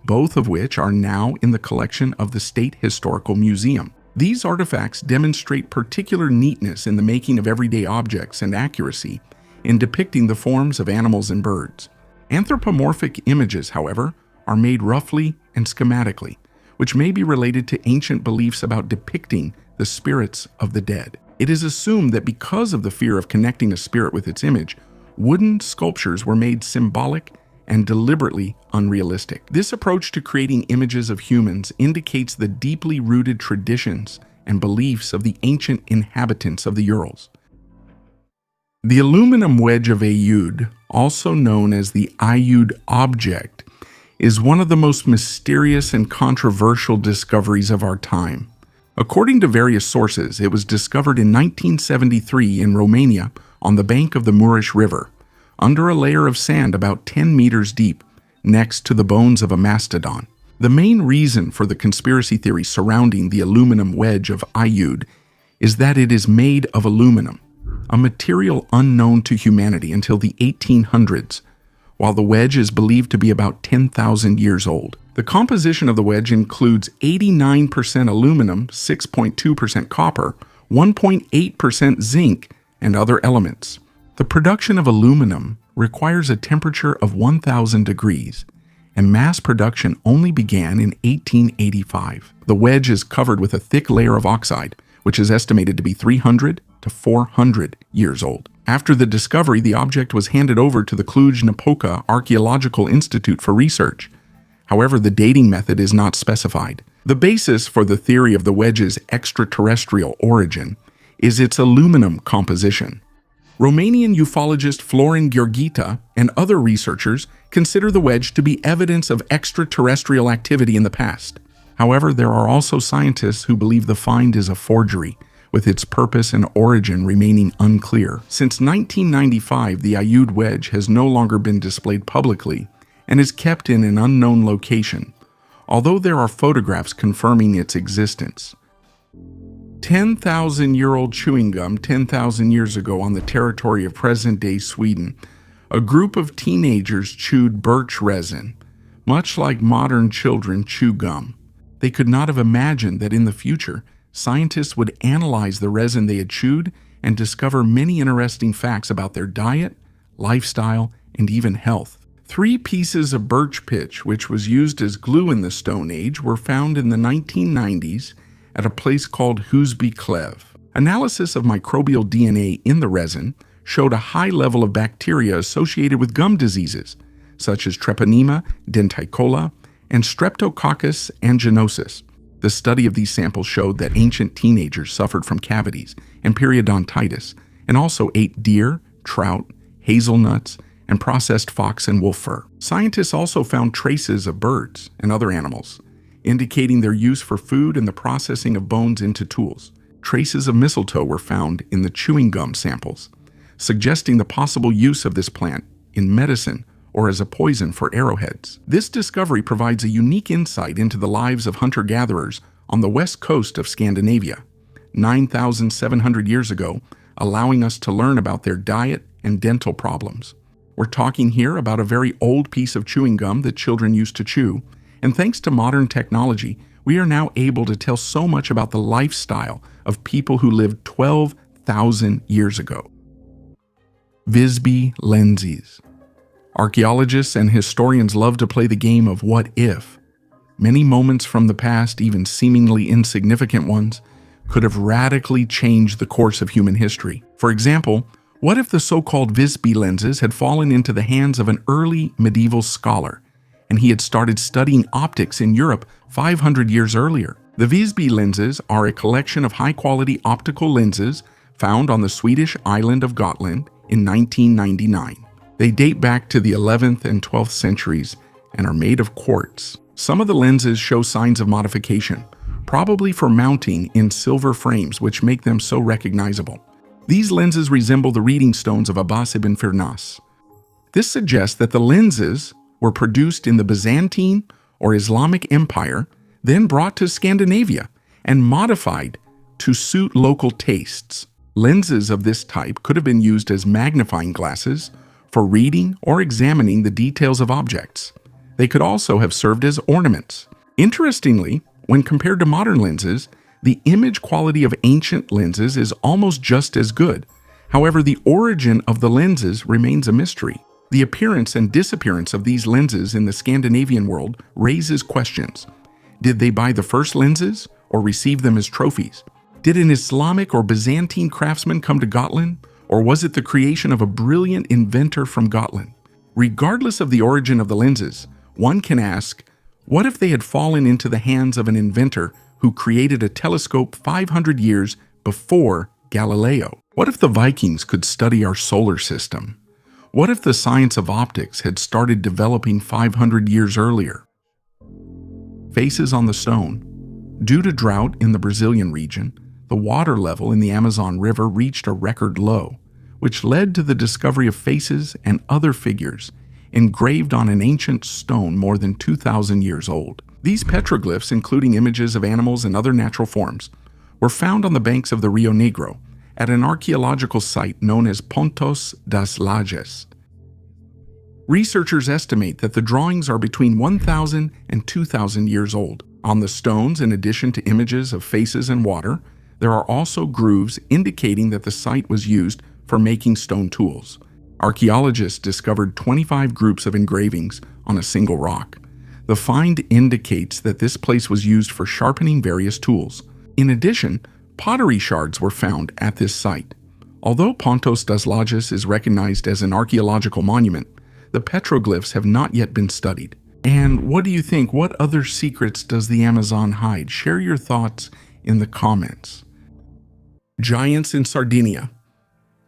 A: both of which are now in the collection of the State Historical Museum. These artifacts demonstrate particular neatness in the making of everyday objects and accuracy in depicting the forms of animals and birds. Anthropomorphic images, however, are made roughly and schematically, which may be related to ancient beliefs about depicting the spirits of the dead. It is assumed that because of the fear of connecting a spirit with its image, wooden sculptures were made symbolic and deliberately unrealistic. This approach to creating images of humans indicates the deeply rooted traditions and beliefs of the ancient inhabitants of the Urals. The aluminum wedge of Ayud, also known as the Ayud object, is one of the most mysterious and controversial discoveries of our time. According to various sources, it was discovered in 1973 in Romania on the bank of the Mureș River, under a layer of sand about 10 meters deep, next to the bones of a mastodon. The main reason for the conspiracy theory surrounding the aluminum wedge of Ayud is that it is made of aluminum, a material unknown to humanity until the 1800s, while the wedge is believed to be about 10,000 years old. The composition of the wedge includes 89% aluminum, 6.2% copper, 1.8% zinc, and other elements. The production of aluminum requires a temperature of 1,000 degrees, and mass production only began in 1885. The wedge is covered with a thick layer of oxide, which is estimated to be 300 to 400 years old. After the discovery, the object was handed over to the Cluj-Napoca Archaeological Institute for research. However, the dating method is not specified. The basis for the theory of the wedge's extraterrestrial origin is its aluminum composition. Romanian ufologist Florin Gheorghita and other researchers consider the wedge to be evidence of extraterrestrial activity in the past. However, there are also scientists who believe the find is a forgery, with its purpose and origin remaining unclear. Since 1995, the Ayud wedge has no longer been displayed publicly and is kept in an unknown location, although there are photographs confirming its existence. 10,000-year-old chewing gum 10,000 years ago on the territory of present-day Sweden, a group of teenagers chewed birch resin, much like modern children chew gum. They could not have imagined that in the future, scientists would analyze the resin they had chewed and discover many interesting facts about their diet, lifestyle, and even health. 3 pieces of birch pitch, which was used as glue in the Stone Age, were found in the 1990s at a place called Husby Clev. Analysis of microbial DNA in the resin showed a high level of bacteria associated with gum diseases, such as Treponema denticola and Streptococcus aeruginosus. The study of these samples showed that ancient teenagers suffered from cavities and periodontitis, and also ate deer, trout, hazelnuts, and processed fox and wolf fur. Scientists also found traces of birds and other animals, indicating their use for food and the processing of bones into tools. traces of mistletoe were found in the chewing gum samples, suggesting the possible use of this plant in medicine or as a poison for arrowheads. This discovery provides a unique insight into the lives of hunter-gatherers on the west coast of Scandinavia, 9,700 years ago, allowing us to learn about their diet and dental problems. We're talking here about a very old piece of chewing gum that children used to chew, and thanks to modern technology, we are now able to tell so much about the lifestyle of people who lived 12,000 years ago. Visby lenses. Archaeologists and historians love to play the game of what if. Many moments from the past, even seemingly insignificant ones, could have radically changed the course of human history. For example, what if the so-called Visby lenses had fallen into the hands of an early medieval scholar, and he had started studying optics in Europe 500 years earlier? The Visby lenses are a collection of high-quality optical lenses found on the Swedish island of Gotland in 1999. They date back to the 11th and 12th centuries and are made of quartz. Some of the lenses show signs of modification, probably for mounting in silver frames, which make them so recognizable. These lenses resemble the reading stones of Abbas ibn Firnas. This suggests that the lenses were produced in the Byzantine or Islamic Empire, then brought to Scandinavia and modified to suit local tastes. Lenses of this type could have been used as magnifying glasses for reading or examining the details of objects. They could also have served as ornaments. Interestingly, when compared to modern lenses, the image quality of ancient lenses is almost just as good. However, the origin of the lenses remains a mystery. The appearance and disappearance of these lenses in the Scandinavian world raises questions. Did they buy the first lenses or receive them as trophies? Did an Islamic or Byzantine craftsman come to Gotland, or was it the creation of a brilliant inventor from Gotland? Regardless of the origin of the lenses, one can ask, what if they had fallen into the hands of an inventor who created a telescope 500 years before Galileo? What if the Vikings could study our solar system? What if the science of optics had started developing 500 years earlier? Faces on the stone. Due to drought in the Brazilian region, the water level in the Amazon River reached a record low, which led to the discovery of faces and other figures engraved on an ancient stone more than 2,000 years old. These petroglyphs, including images of animals and other natural forms, were found on the banks of the Rio Negro at an archaeological site known as Pontos das Lajes. Researchers estimate that the drawings are between 1,000 and 2,000 years old. On the stones, in addition to images of faces and water, there are also grooves indicating that the site was used for making stone tools. Archaeologists discovered 25 groups of engravings on a single rock. The find indicates that this place was used for sharpening various tools. In addition, pottery shards were found at this site. Although Pontos das Lajes is recognized as an archaeological monument, the petroglyphs have not yet been studied. And what do you think? What other secrets does the Amazon hide? Share your thoughts in the comments. Giants in Sardinia.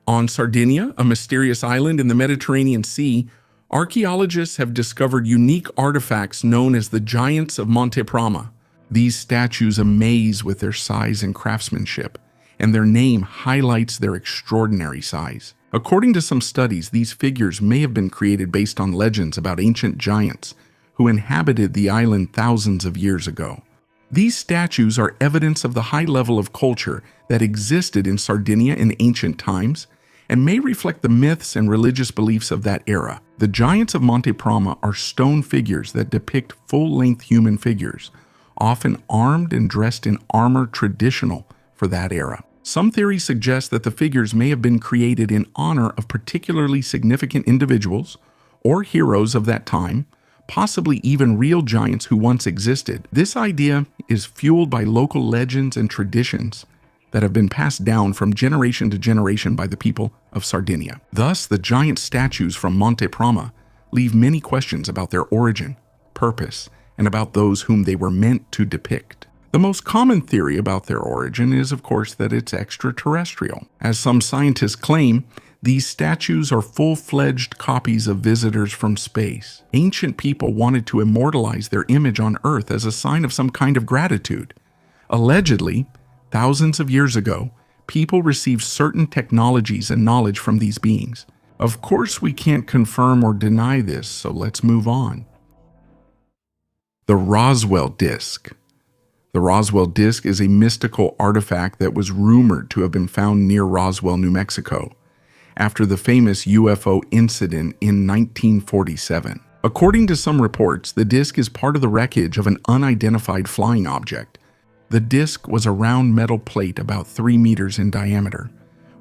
A: On Sardinia, a mysterious island in the Mediterranean Sea, archaeologists have discovered unique artifacts known as the Giants of Monte Prama. These statues amaze with their size and craftsmanship, and their name highlights their extraordinary size. According to some studies, these figures may have been created based on legends about ancient giants who inhabited the island thousands of years ago. These statues are evidence of the high level of culture that existed in Sardinia in ancient times and may reflect the myths and religious beliefs of that era. The Giants of Monte Prama are stone figures that depict full-length human figures, often armed and dressed in armor traditional for that era. Some theories suggest that the figures may have been created in honor of particularly significant individuals or heroes of that time, possibly even real giants who once existed. This idea is fueled by local legends and traditions that have been passed down from generation to generation by the people of Sardinia. Thus, the giant statues from Monte Prama leave many questions about their origin, purpose, and about those whom they were meant to depict. The most common theory about their origin is, of course, that it's extraterrestrial. As some scientists claim, these statues are full-fledged copies of visitors from space. Ancient people wanted to immortalize their image on Earth as a sign of some kind of gratitude. Allegedly, Thousands of years ago, people received certain technologies and knowledge from these beings. Of course, we can't confirm or deny this, so let's move on. The Roswell Disc. The Roswell Disc is a mystical artifact that was rumored to have been found near Roswell, New Mexico, after the famous UFO incident in 1947. According to some reports, the disc is part of the wreckage of an unidentified flying object. The disc was a round metal plate about 3 meters in diameter,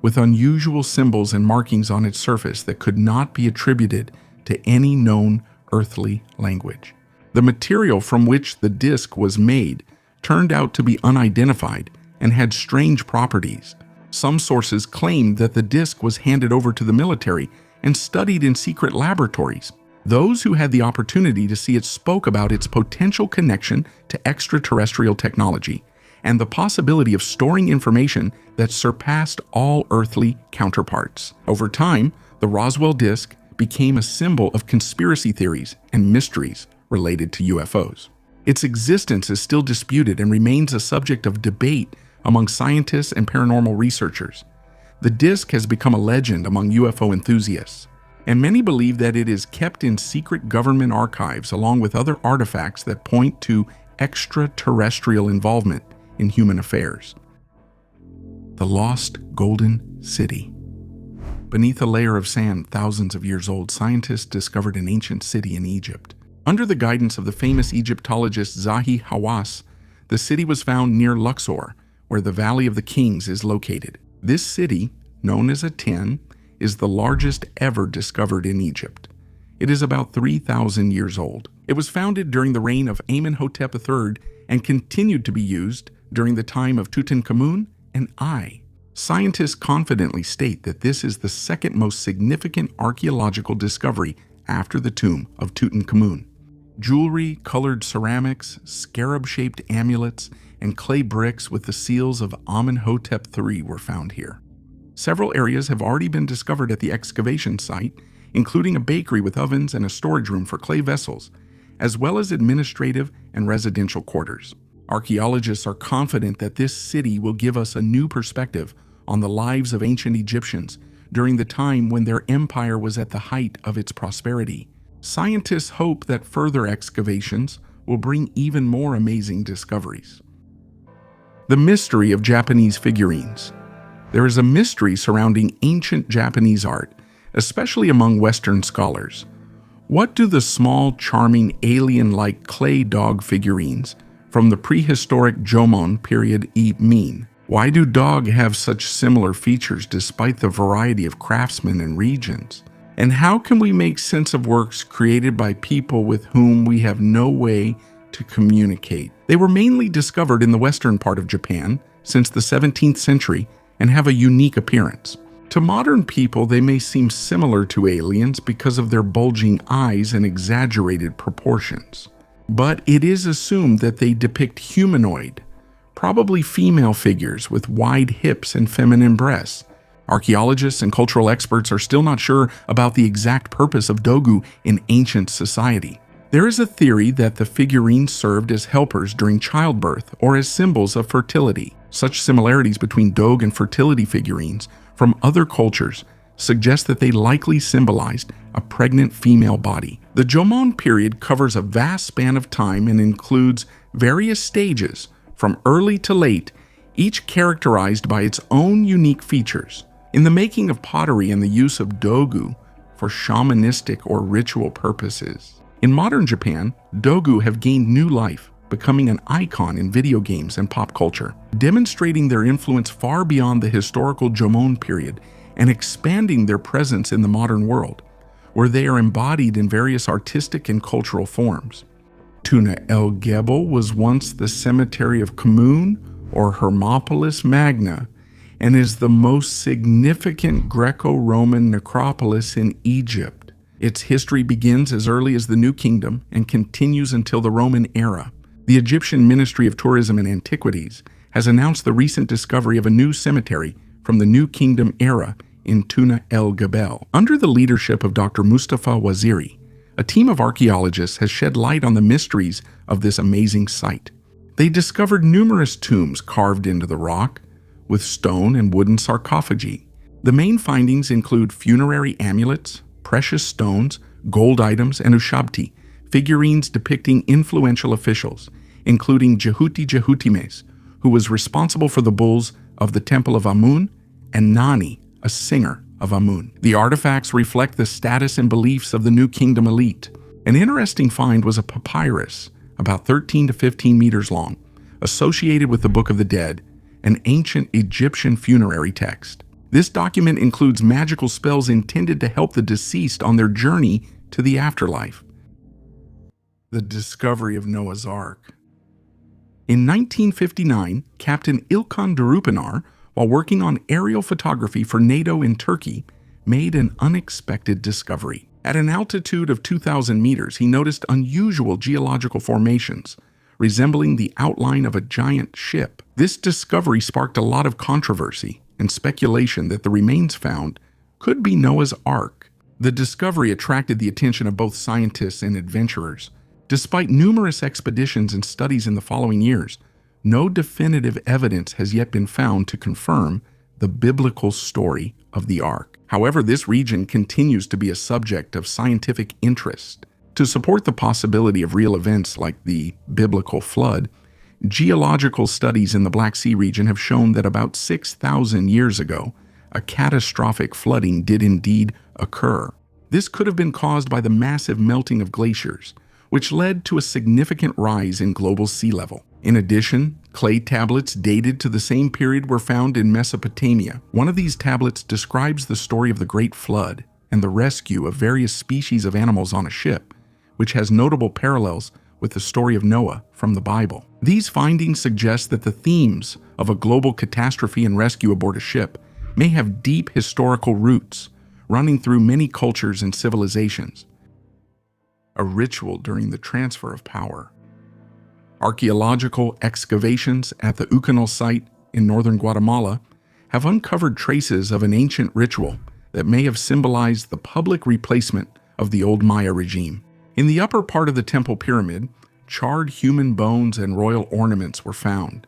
A: with unusual symbols and markings on its surface that could not be attributed to any known earthly language. The material from which the disc was made turned out to be unidentified and had strange properties. Some sources claimed that the disc was handed over to the military and studied in secret laboratories. Those who had the opportunity to see it spoke about its potential connection to extraterrestrial technology and the possibility of storing information that surpassed all earthly counterparts. Over time, the Roswell Disc became a symbol of conspiracy theories and mysteries related to UFOs. Its existence is still disputed and remains a subject of debate among scientists and paranormal researchers. The disc has become a legend among UFO enthusiasts, and many believe that it is kept in secret government archives along with other artifacts that point to extraterrestrial involvement in human affairs. The Lost Golden City. Beneath a layer of sand thousands of years old, scientists discovered an ancient city in Egypt. Under the guidance of the famous Egyptologist Zahi Hawass, the city was found near Luxor, where the Valley of the Kings is located. This city, known as Aten, is the largest ever discovered in Egypt. It is about 3,000 years old. It was founded during the reign of Amenhotep III and continued to be used during the time of Tutankhamun and I. Scientists confidently state that this is the second most significant archaeological discovery after the tomb of Tutankhamun. Jewelry, colored ceramics, scarab-shaped amulets, and clay bricks with the seals of Amenhotep III were found here. Several areas have already been discovered at the excavation site, including a bakery with ovens and a storage room for clay vessels, as well as administrative and residential quarters. Archaeologists are confident that this city will give us a new perspective on the lives of ancient Egyptians during the time when their empire was at the height of its prosperity. Scientists hope that further excavations will bring even more amazing discoveries. The mystery of Japanese figurines. There is a mystery surrounding ancient Japanese art, especially among Western scholars. What do the small, charming, alien-like clay dog figurines from the prehistoric Jomon period mean? Why do dogs have such similar features despite the variety of craftsmen and regions? And how can we make sense of works created by people with whom we have no way to communicate? They were mainly discovered in the western part of Japan since the 17th century and have a unique appearance. To modern people, they may seem similar to aliens because of their bulging eyes and exaggerated proportions. But it is assumed that they depict humanoid, probably female figures with wide hips and feminine breasts. Archaeologists and cultural experts are still not sure about the exact purpose of dogu in ancient society. There is a theory that the figurines served as helpers during childbirth or as symbols of fertility. Such similarities between dogue and fertility figurines from other cultures suggest that they likely symbolized a pregnant female body. The Jomon period covers a vast span of time and includes various stages from early to late, each characterized by its own unique features. In the making of pottery and the use of dogu for shamanistic or ritual purposes. In modern Japan, dogu have gained new life, becoming an icon in video games and pop culture, demonstrating their influence far beyond the historical Jomon period and expanding their presence in the modern world, where they are embodied in various artistic and cultural forms. Tuna El Gebel was once the cemetery of Khamun or Hermopolis Magna and is the most significant Greco-Roman necropolis in Egypt. Its history begins as early as the New Kingdom and continues until the Roman era. The Egyptian Ministry of Tourism and Antiquities has announced the recent discovery of a new cemetery from the New Kingdom era in Tuna El Gebel. Under the leadership of Dr. Mustafa Waziri, a team of archaeologists has shed light on the mysteries of this amazing site. They discovered numerous tombs carved into the rock, with stone and wooden sarcophagi. The main findings include funerary amulets, precious stones, gold items, and ushabti, figurines depicting influential officials, including Jehuti Jehutimes, who was responsible for the bulls of the Temple of Amun, and Nani, a singer of Amun. The artifacts reflect the status and beliefs of the New Kingdom elite. An interesting find was a papyrus, about 13 to 15 meters long, associated with the Book of the Dead, an ancient Egyptian funerary text. This document includes magical spells intended to help the deceased on their journey to the afterlife. The discovery of Noah's Ark. In 1959, Captain İlkan Durupinar, while working on aerial photography for NATO in Turkey, made an unexpected discovery. At an altitude of 2,000 meters, he noticed unusual geological formations, resembling the outline of a giant ship. This discovery sparked a lot of controversy and speculation that the remains found could be Noah's Ark. The discovery attracted the attention of both scientists and adventurers. Despite numerous expeditions and studies in the following years, no definitive evidence has yet been found to confirm the biblical story of the Ark. However, this region continues to be a subject of scientific interest. To support the possibility of real events like the biblical flood, geological studies in the Black Sea region have shown that about 6,000 years ago, a catastrophic flooding did indeed occur. This could have been caused by the massive melting of glaciers, which led to a significant rise in global sea level. In addition, clay tablets dated to the same period were found in Mesopotamia. One of these tablets describes the story of the Great Flood and the rescue of various species of animals on a ship, which has notable parallels with the story of Noah from the Bible. These findings suggest that the themes of a global catastrophe and rescue aboard a ship may have deep historical roots, running through many cultures and civilizations. A ritual during the transfer of power. Archaeological excavations at the Ucanal site in northern Guatemala have uncovered traces of an ancient ritual that may have symbolized the public replacement of the old Maya regime. In the upper part of the temple pyramid, charred human bones and royal ornaments were found.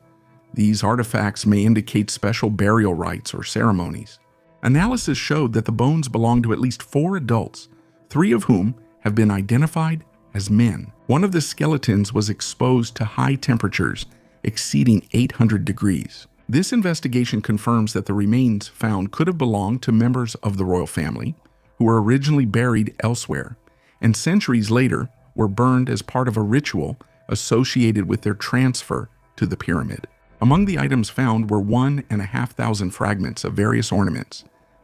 A: These artifacts may indicate special burial rites or ceremonies. Analysis showed that the bones belonged to at least 4 adults, 3 of whom have been identified as men. One of the skeletons was exposed to high temperatures exceeding 800 degrees. This investigation confirms that the remains found could have belonged to members of the royal family who were originally buried elsewhere, and centuries later were burned as part of a ritual associated with their transfer to the pyramid. Among the items found were 1,500 fragments of various ornaments,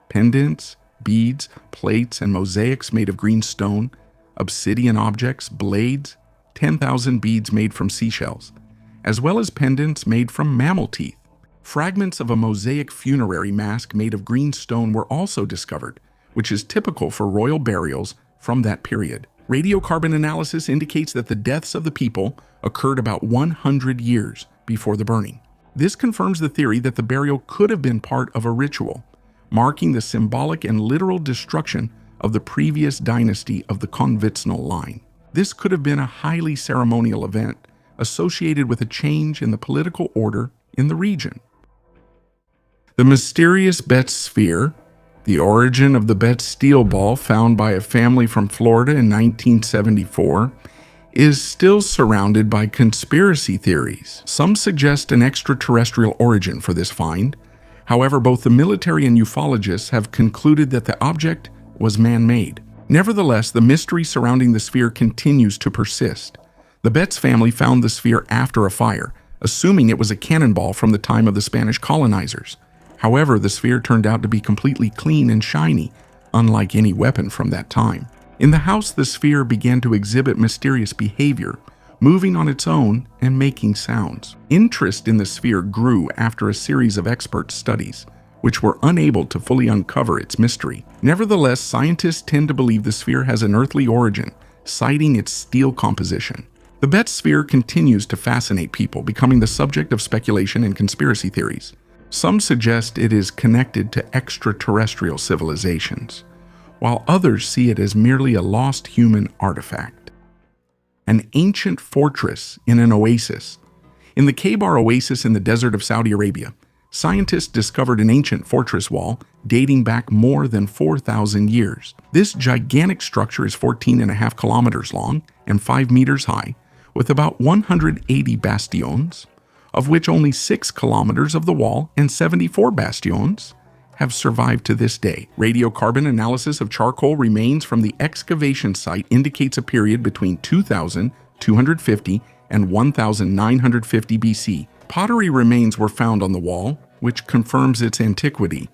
A: pendants, beads, plates, and mosaics made of green stone, obsidian objects, blades, 10,000 beads made from seashells, as well as pendants made from mammal teeth. Fragments of a mosaic funerary mask made of green stone were also discovered, which is typical for royal burials from that period. Radiocarbon analysis indicates that the deaths of the people occurred about 100 years before the burning. This confirms the theory that the burial could have been part of a ritual, marking the symbolic and literal destruction of the previous dynasty of the Konvitsnal line. This could have been a highly ceremonial event associated with a change in the political order in the region. The mysterious Betz sphere, the origin of the Betz steel ball found by a family from Florida in 1974, is still surrounded by conspiracy theories. Some suggest an extraterrestrial origin for this find. However, both the military and ufologists have concluded that the object was man-made. Nevertheless, the mystery surrounding the sphere continues to persist. The Betz family found the sphere after a fire, assuming it was a cannonball from the time of the Spanish colonizers. However, the sphere turned out to be completely clean and shiny, unlike any weapon from that time. In the house, the sphere began to exhibit mysterious behavior, moving on its own and making sounds. Interest in the sphere grew after a series of expert studies, which were unable to fully uncover its mystery. Nevertheless, scientists tend to believe the sphere has an earthly origin, citing its steel composition. The Betz sphere continues to fascinate people, becoming the subject of speculation and conspiracy theories. Some suggest it is connected to extraterrestrial civilizations, while others see it as merely a lost human artifact. An ancient fortress in an oasis. In the Khaybar oasis in the desert of Saudi Arabia, scientists discovered an ancient fortress wall dating back more than 4,000 years. This gigantic structure is 14.5 kilometers long and 5 meters high, with about 180 bastions, of which only 6 kilometers of the wall and 74 bastions have survived to this day. Radiocarbon analysis of charcoal remains from the excavation site indicates a period between 2,250 and 1,950 BC. Pottery remains were found on the wall, which confirms its antiquity.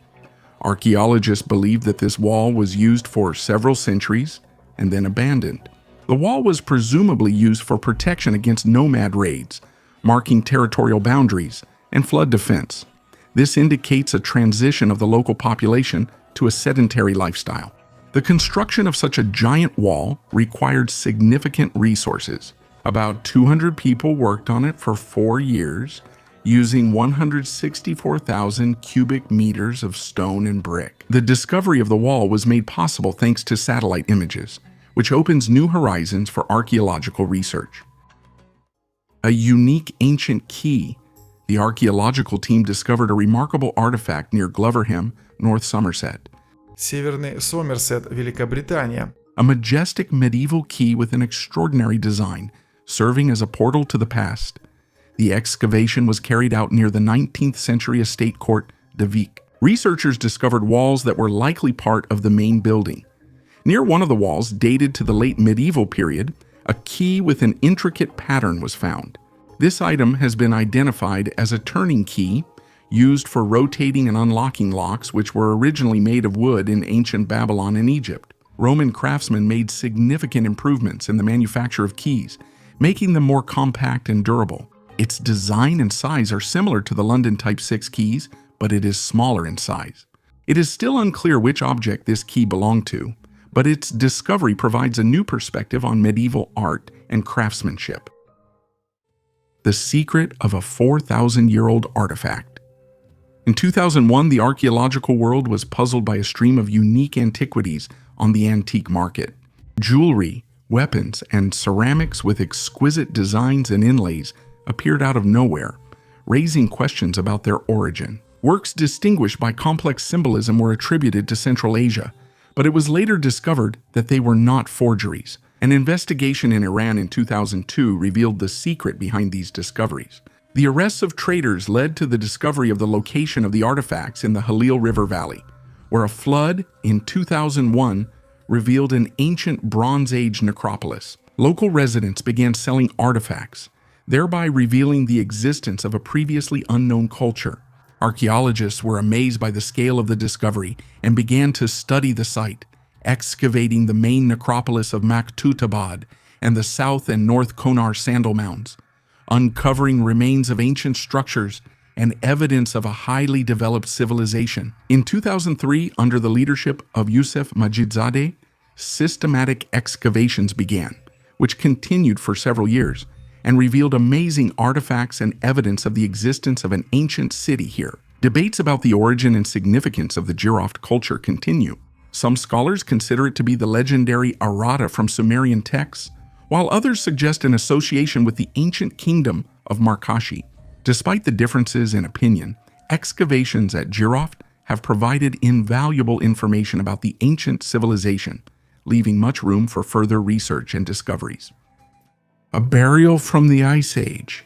A: Archaeologists believe that this wall was used for several centuries and then abandoned. The wall was presumably used for protection against nomad raids, marking territorial boundaries and flood defense. This indicates a transition of the local population to a sedentary lifestyle. The construction of such a giant wall required significant resources. About 200 people worked on it for 4 years, using 164,000 cubic meters of stone and brick. The discovery of the wall was made possible thanks to satellite images, which opens new horizons for archaeological research. A unique ancient key. The archaeological team discovered a remarkable artifact near Gloverham, North Somerset.
B: Северный Сомерсет, Великобритания.
A: A majestic medieval key with an extraordinary design, serving as a portal to the past. The excavation was carried out near the 19th century estate court, De Vic. Researchers discovered walls that were likely part of the main building. Near one of the walls, dated to the late medieval period, a key with an intricate pattern was found. This item has been identified as a turning key used for rotating and unlocking locks, which were originally made of wood in ancient Babylon and Egypt. Roman craftsmen made significant improvements in the manufacture of keys, making them more compact and durable. Its design and size are similar to the London Type 6 keys, but it is smaller in size. It is still unclear which object this key belonged to, but its discovery provides a new perspective on medieval art and craftsmanship. The secret of a 4,000-year-old artifact. In 2001, the archaeological world was puzzled by a stream of unique antiquities on the antique market. Jewelry, weapons, and ceramics with exquisite designs and inlays appeared out of nowhere, raising questions about their origin. Works distinguished by complex symbolism were attributed to Central Asia, but it was later discovered that they were not forgeries. An investigation in Iran in 2002 revealed the secret behind these discoveries. The arrests of traders led to the discovery of the location of the artifacts in the Halil River Valley, where a flood in 2001 revealed an ancient Bronze Age necropolis. Local residents began selling artifacts, thereby revealing the existence of a previously unknown culture. Archaeologists were amazed by the scale of the discovery and began to study the site, excavating the main necropolis of Maktutabad and the South and North Konar sandal mounds, uncovering remains of ancient structures and evidence of a highly developed civilization. In 2003, under the leadership of Yusuf Majidzadeh, systematic excavations began, which continued for several years, and revealed amazing artifacts and evidence of the existence of an ancient city here. Debates about the origin and significance of the Jiroft culture continue. Some scholars consider it to be the legendary Arata from Sumerian texts, while others suggest an association with the ancient kingdom of Markashi. Despite the differences in opinion, excavations at Jiroft have provided invaluable information about the ancient civilization, leaving much room for further research and discoveries. A burial from the Ice Age.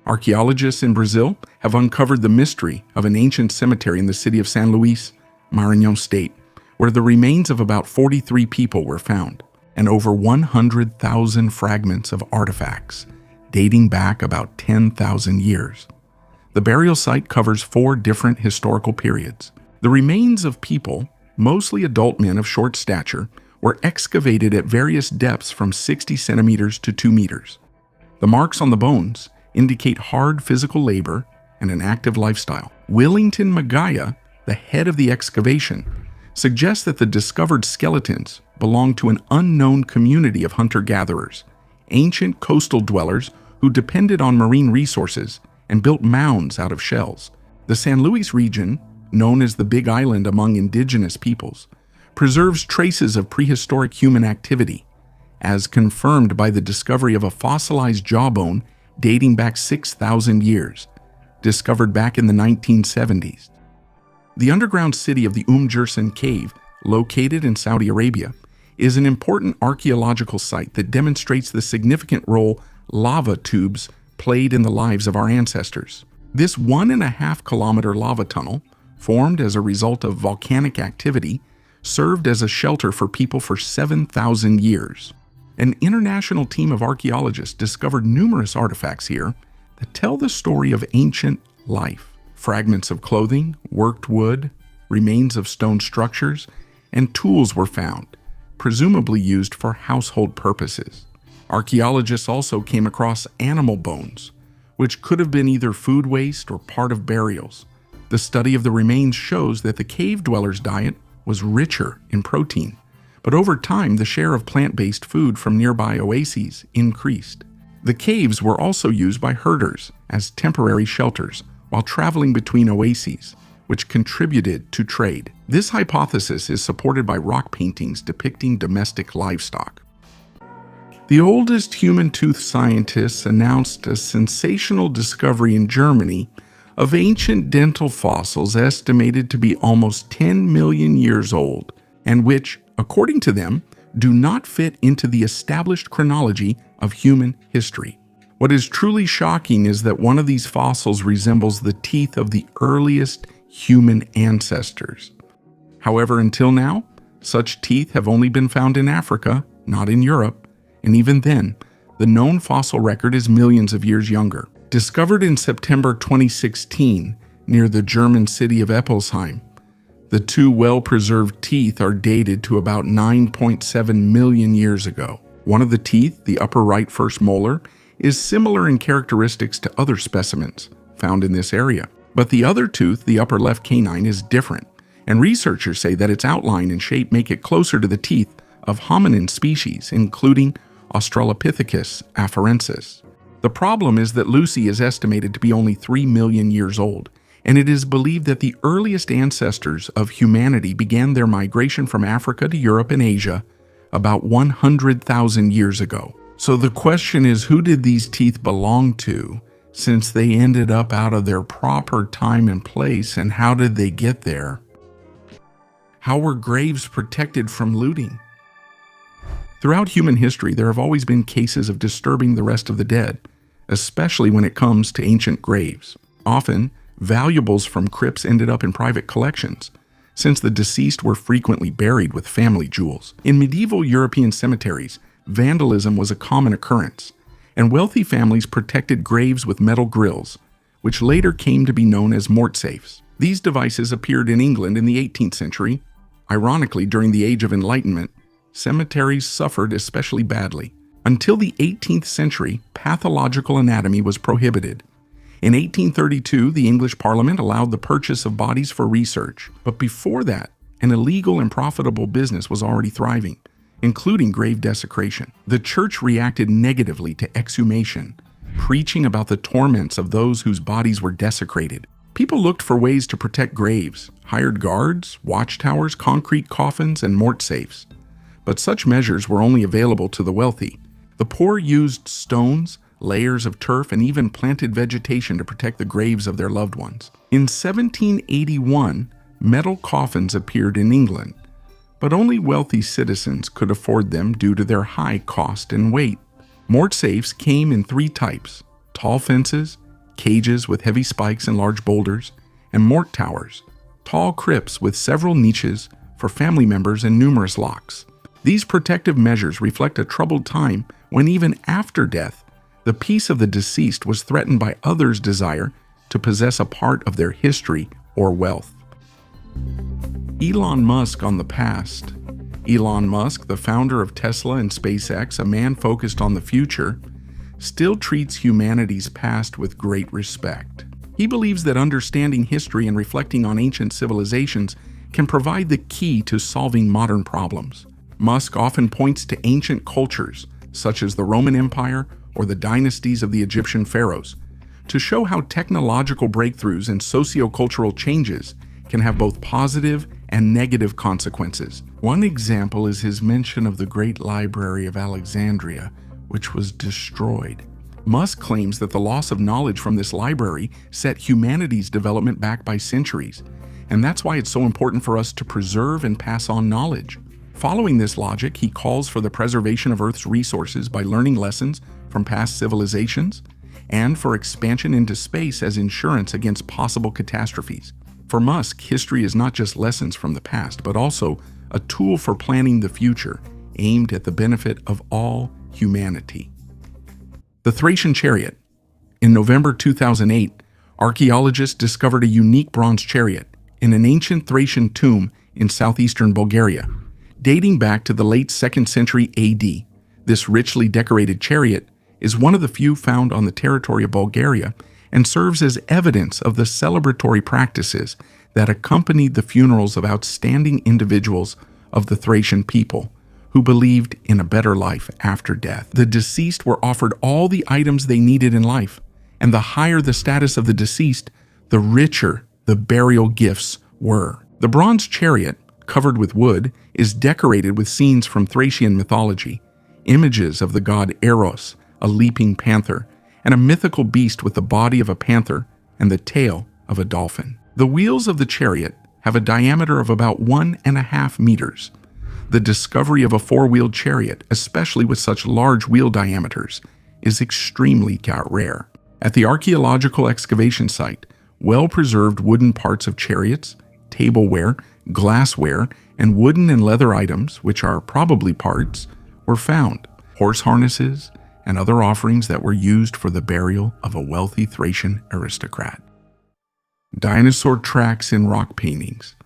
A: Archaeologists in Brazil have uncovered the mystery of an ancient cemetery in the city of San Luis, Maranhão State, where the remains of about 43 people were found, and over 100,000 fragments of artifacts dating back about 10,000 years. The burial site covers 4 different historical periods. The remains of people, mostly adult men of short stature, were excavated at various depths from 60 centimeters to 2 meters. The marks on the bones indicate hard physical labor and an active lifestyle. Willington Magaya, the head of the excavation, suggests that the discovered skeletons belong to an unknown community of hunter-gatherers, ancient coastal dwellers who depended on marine resources and built mounds out of shells. The San Luis region, known as the Big Island among indigenous peoples, preserves traces of prehistoric human activity, as confirmed by the discovery of a fossilized jawbone dating back 6,000 years, discovered back in the 1970s. The underground city of the Jersin Cave, located in Saudi Arabia, is an important archaeological site that demonstrates the significant role lava tubes played in the lives of our ancestors. This 1.5-kilometer lava tunnel, formed as a result of volcanic activity, served as a shelter for people for 7,000 years. An international team of archaeologists discovered numerous artifacts here that tell the story of ancient life. Fragments of clothing, worked wood, remains of stone structures, and tools were found, presumably used for household purposes. Archaeologists also came across animal bones, which could have been either food waste or part of burials. The study of the remains shows that the cave dwellers' diet was richer in protein, but over time the share of plant-based food from nearby oases increased. The caves were also used by herders as temporary shelters while traveling between oases, which contributed to trade. This hypothesis is supported by rock paintings depicting domestic livestock. The oldest human tooth scientists announced a sensational discovery in Germany of ancient dental fossils estimated to be almost 10 million years old, and which, according to them, do not fit into the established chronology of human history. What is truly shocking is that one of these fossils resembles the teeth of the earliest human ancestors. However, until now, such teeth have only been found in Africa, not in Europe, and even then, the known fossil record is millions of years younger. Discovered in September 2016 near the German city of Eppelsheim, the two well-preserved teeth are dated to about 9.7 million years ago. One of the teeth, the upper right first molar, is similar in characteristics to other specimens found in this area. But the other tooth, the upper left canine, is different, and researchers say that its outline and shape make it closer to the teeth of hominin species, including Australopithecus afarensis. The problem is that Lucy is estimated to be only 3 million years old, and it is believed that the earliest ancestors of humanity began their migration from Africa to Europe and Asia about 100,000 years ago. So the question is, who did these teeth belong to, since they ended up out of their proper time and place, and how did they get there? How were graves protected from looting? Throughout human history, there have always been cases of disturbing the rest of the dead, especially when it comes to ancient graves. Often, valuables from crypts ended up in private collections, since the deceased were frequently buried with family jewels. In medieval European cemeteries, vandalism was a common occurrence, and wealthy families protected graves with metal grills, which later came to be known as mortsafes. These devices appeared in England in the 18th century. Ironically, during the Age of Enlightenment, cemeteries suffered especially badly. Until the 18th century, pathological anatomy was prohibited. In 1832, the English Parliament allowed the purchase of bodies for research. But before that, an illegal and profitable business was already thriving, including grave desecration. The church reacted negatively to exhumation, preaching about the torments of those whose bodies were desecrated. People looked for ways to protect graves, hired guards, watchtowers, concrete coffins, and mortsafes. But such measures were only available to the wealthy. The poor used stones, layers of turf, and even planted vegetation to protect the graves of their loved ones. In 1781, metal coffins appeared in England, but only wealthy citizens could afford them due to their high cost and weight. Mortsafes came in 3 types: tall fences, cages with heavy spikes and large boulders, and mort towers, tall crypts with several niches for family members and numerous locks. These protective measures reflect a troubled time when even after death, the peace of the deceased was threatened by others' desire to possess a part of their history or wealth. Elon Musk on the past. Elon Musk, the founder of Tesla and SpaceX, a man focused on the future, still treats humanity's past with great respect. He believes that understanding history and reflecting on ancient civilizations can provide the key to solving modern problems. Musk often points to ancient cultures, such as the Roman Empire or the dynasties of the Egyptian pharaohs, to show how technological breakthroughs and sociocultural changes can have both positive and negative consequences. One example is his mention of the Great Library of Alexandria, which was destroyed. Musk claims that the loss of knowledge from this library set humanity's development back by centuries, and that's why it's so important for us to preserve and pass on knowledge. Following this logic, he calls for the preservation of Earth's resources by learning lessons from past civilizations, and for expansion into space as insurance against possible catastrophes. For Musk, history is not just lessons from the past, but also a tool for planning the future, aimed at the benefit of all humanity. The Thracian chariot. In November 2008, archaeologists discovered a unique bronze chariot in an ancient Thracian tomb in southeastern Bulgaria, dating back to the late 2nd century AD. This richly decorated chariot is one of the few found on the territory of Bulgaria and serves as evidence of the celebratory practices that accompanied the funerals of outstanding individuals of the Thracian people who believed in a better life after death. The deceased were offered all the items they needed in life, and the higher the status of the deceased, the richer the burial gifts were. The bronze chariot, covered with wood, is decorated with scenes from Thracian mythology, images of the god Eros, a leaping panther, and a mythical beast with the body of a panther and the tail of a dolphin. The wheels of the chariot have a diameter of about 1.5 meters. The discovery of a four-wheeled chariot, especially with such large wheel diameters, is extremely rare. At the archaeological excavation site, well-preserved wooden parts of chariots, tableware, glassware, and wooden and leather items, which are probably parts, were found. Horse harnesses, and other offerings that were used for the burial of a wealthy Thracian aristocrat. Dinosaur tracks in rock paintings.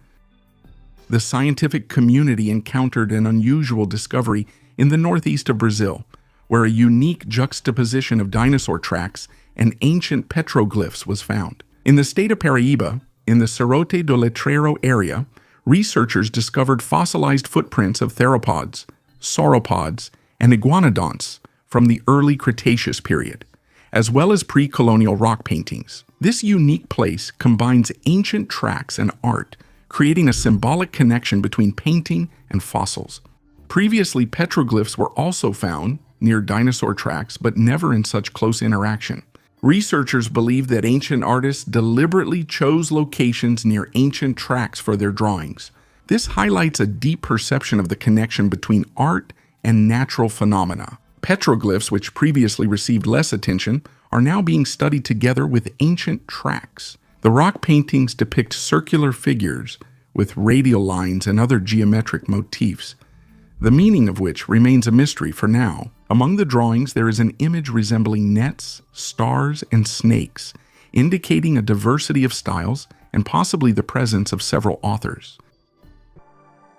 A: The scientific community encountered an unusual discovery in the northeast of Brazil, where a unique juxtaposition of dinosaur tracks and ancient petroglyphs was found. In the state of Paraíba, in the Serrote do Letreiro area, researchers discovered fossilized footprints of theropods, sauropods, and iguanodonts from the early Cretaceous period, as well as pre-colonial rock paintings. This unique place combines ancient tracks and art, creating a symbolic connection between painting and fossils. Previously, petroglyphs were also found near dinosaur tracks, but never in such close interaction. Researchers believe that ancient artists deliberately chose locations near ancient tracks for their drawings. This highlights a deep perception of the connection between art and natural phenomena. Petroglyphs, which previously received less attention, are now being studied together with ancient tracks. The rock paintings depict circular figures with radial lines and other geometric motifs, the meaning of which remains a mystery for now. Among the drawings, there is an image resembling nets, stars, and snakes, indicating a diversity of styles and possibly the presence of several authors.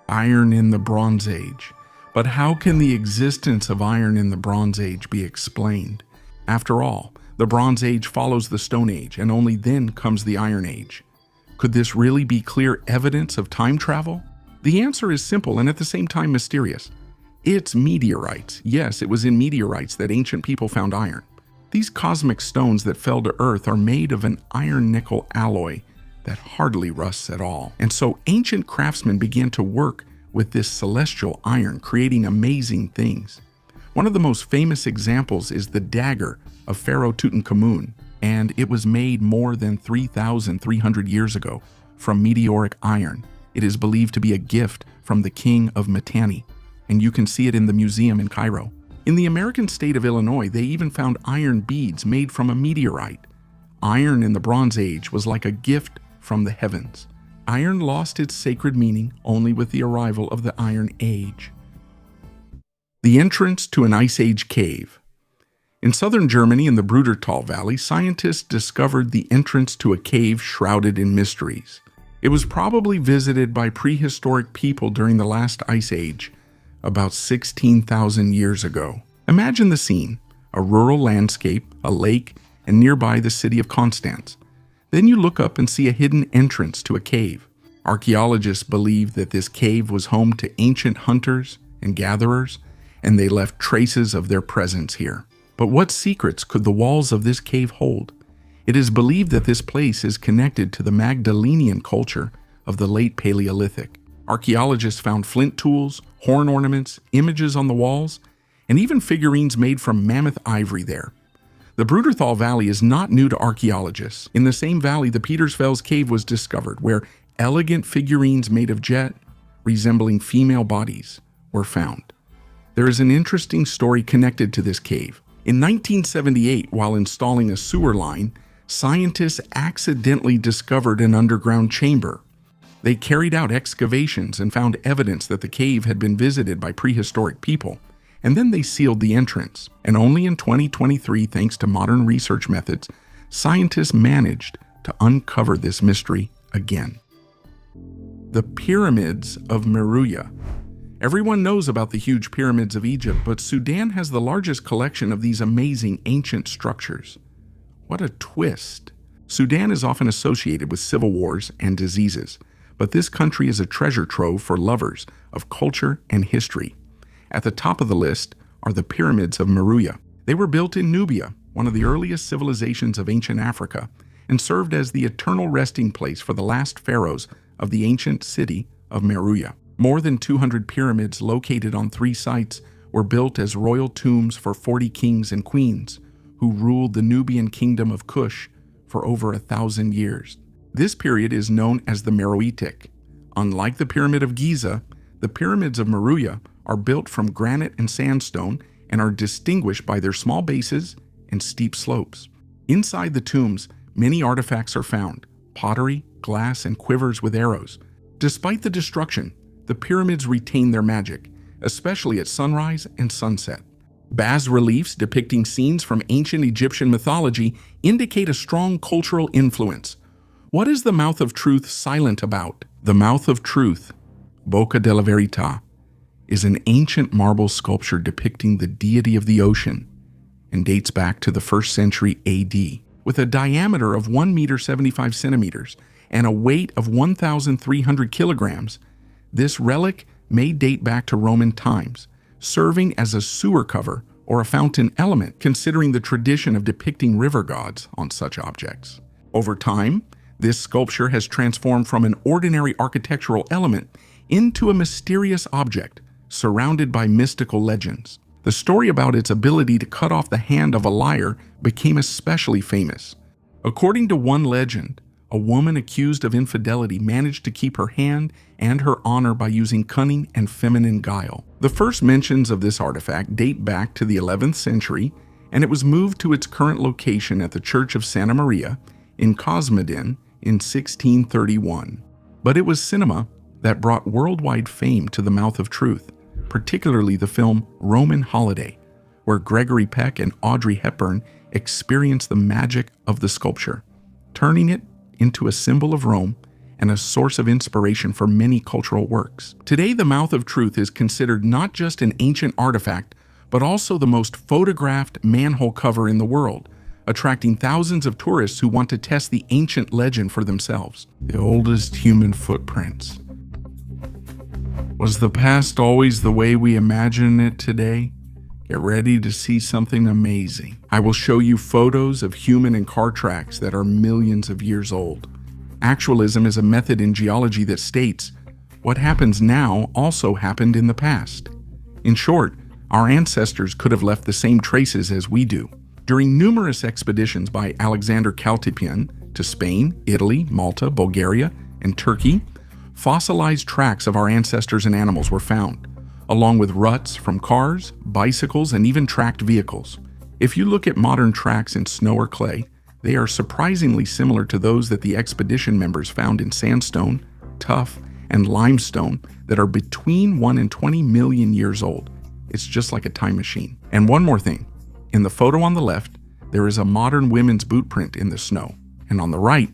A: Iron in the Bronze Age. But how can the existence of iron in the Bronze Age be explained? After all, the Bronze Age follows the Stone Age, and only then comes the Iron Age. Could this really be clear evidence of time travel? The answer is simple and at the same time mysterious. It's meteorites. Yes, it was in meteorites that ancient people found iron. These cosmic stones that fell to Earth are made of an iron-nickel alloy that hardly rusts at all. And so ancient craftsmen began to work with this celestial iron, creating amazing things. One of the most famous examples is the dagger of Pharaoh Tutankhamun, and it was made more than 3,300 years ago from meteoric iron. It is believed to be a gift from the king of Mitanni, and you can see it in the museum in Cairo. In the American state of Illinois, they even found iron beads made from a meteorite. Iron in the Bronze Age was like a gift from the heavens. Iron lost its sacred meaning only with the arrival of the Iron Age. The entrance to an Ice Age cave. In southern Germany in the Brudertal Valley, scientists discovered the entrance to a cave shrouded in mysteries. It was probably visited by prehistoric people during the last Ice Age, about 16,000 years ago. Imagine the scene: a rural landscape, a lake, and nearby the city of Constance. Then you look up and see a hidden entrance to a cave. Archaeologists believe that this cave was home to ancient hunters and gatherers, and they left traces of their presence here. But what secrets could the walls of this cave hold? It is believed that this place is connected to the Magdalenian culture of the late Paleolithic. Archaeologists found flint tools, horn ornaments, images on the walls, and even figurines made from mammoth ivory there. The Bruderthal Valley is not new to archaeologists. In the same valley, the Petersfels Cave was discovered, where elegant figurines made of jet, resembling female bodies, were found. There is an interesting story connected to this cave. In 1978, while installing a sewer line, scientists accidentally discovered an underground chamber. They carried out excavations and found evidence that the cave had been visited by prehistoric people, and then they sealed the entrance. And only in 2023, thanks to modern research methods, scientists managed to uncover this mystery again. The Pyramids of Meruya. Everyone knows about the huge pyramids of Egypt, but Sudan has the largest collection of these amazing ancient structures. What a twist! Sudan is often associated with civil wars and diseases, but this country is a treasure trove for lovers of culture and history. At the top of the list are the Pyramids of Meruya. They were built in Nubia, one of the earliest civilizations of ancient Africa, and served as the eternal resting place for the last pharaohs of the ancient city of Meruya. More than 200 pyramids located on 3 sites were built as royal tombs for 40 kings and queens who ruled the Nubian kingdom of Kush for over 1,000 years. This period is known as the Meroitic. Unlike the Pyramid of Giza, the Pyramids of Meruya are built from granite and sandstone and are distinguished by their small bases and steep slopes. Inside the tombs, many artifacts are found: pottery, glass, and quivers with arrows. Despite the destruction, the pyramids retain their magic, especially at sunrise and sunset. Bas-reliefs depicting scenes from ancient Egyptian mythology indicate a strong cultural influence. What is the Mouth of Truth silent about? The Mouth of Truth, Boca della Verità, is an ancient marble sculpture depicting the deity of the ocean and dates back to the 1st century AD. With a diameter of 1 meter 75 centimeters and a weight of 1,300 kilograms, this relic may date back to Roman times, serving as a sewer cover or a fountain element, considering the tradition of depicting river gods on such objects. Over time, this sculpture has transformed from an ordinary architectural element into a mysterious object surrounded by mystical legends. The story about its ability to cut off the hand of a liar became especially famous. According to one legend, a woman accused of infidelity managed to keep her hand and her honor by using cunning and feminine guile. The first mentions of this artifact date back to the 11th century, and it was moved to its current location at the Church of Santa Maria in Cosmedin in 1631. But it was cinema that brought worldwide fame to the Mouth of Truth, particularly the film Roman Holiday, where Gregory Peck and Audrey Hepburn experienced the magic of the sculpture, turning it into a symbol of Rome and a source of inspiration for many cultural works. Today, the Mouth of Truth is considered not just an ancient artifact, but also the most photographed manhole cover in the world, attracting thousands of tourists who want to test the ancient legend for themselves. The oldest human footprints. Was the past always the way we imagine it today? Get ready to see something amazing. I will show you photos of human and car tracks that are millions of years old. Actualism is a method in geology that states, what happens now also happened in the past. In short, our ancestors could have left the same traces as we do. During numerous expeditions by Alexander Caltipian to Spain, Italy, Malta, Bulgaria, and Turkey, fossilized tracks of our ancestors and animals were found, along with ruts from cars, bicycles, and even tracked vehicles. If you look at modern tracks in snow or clay, they are surprisingly similar to those that the expedition members found in sandstone, tuff, and limestone that are between 1 and 20 million years old. It's just like a time machine. And one more thing. In the photo on the left, there is a modern women's boot print in the snow, and on the right,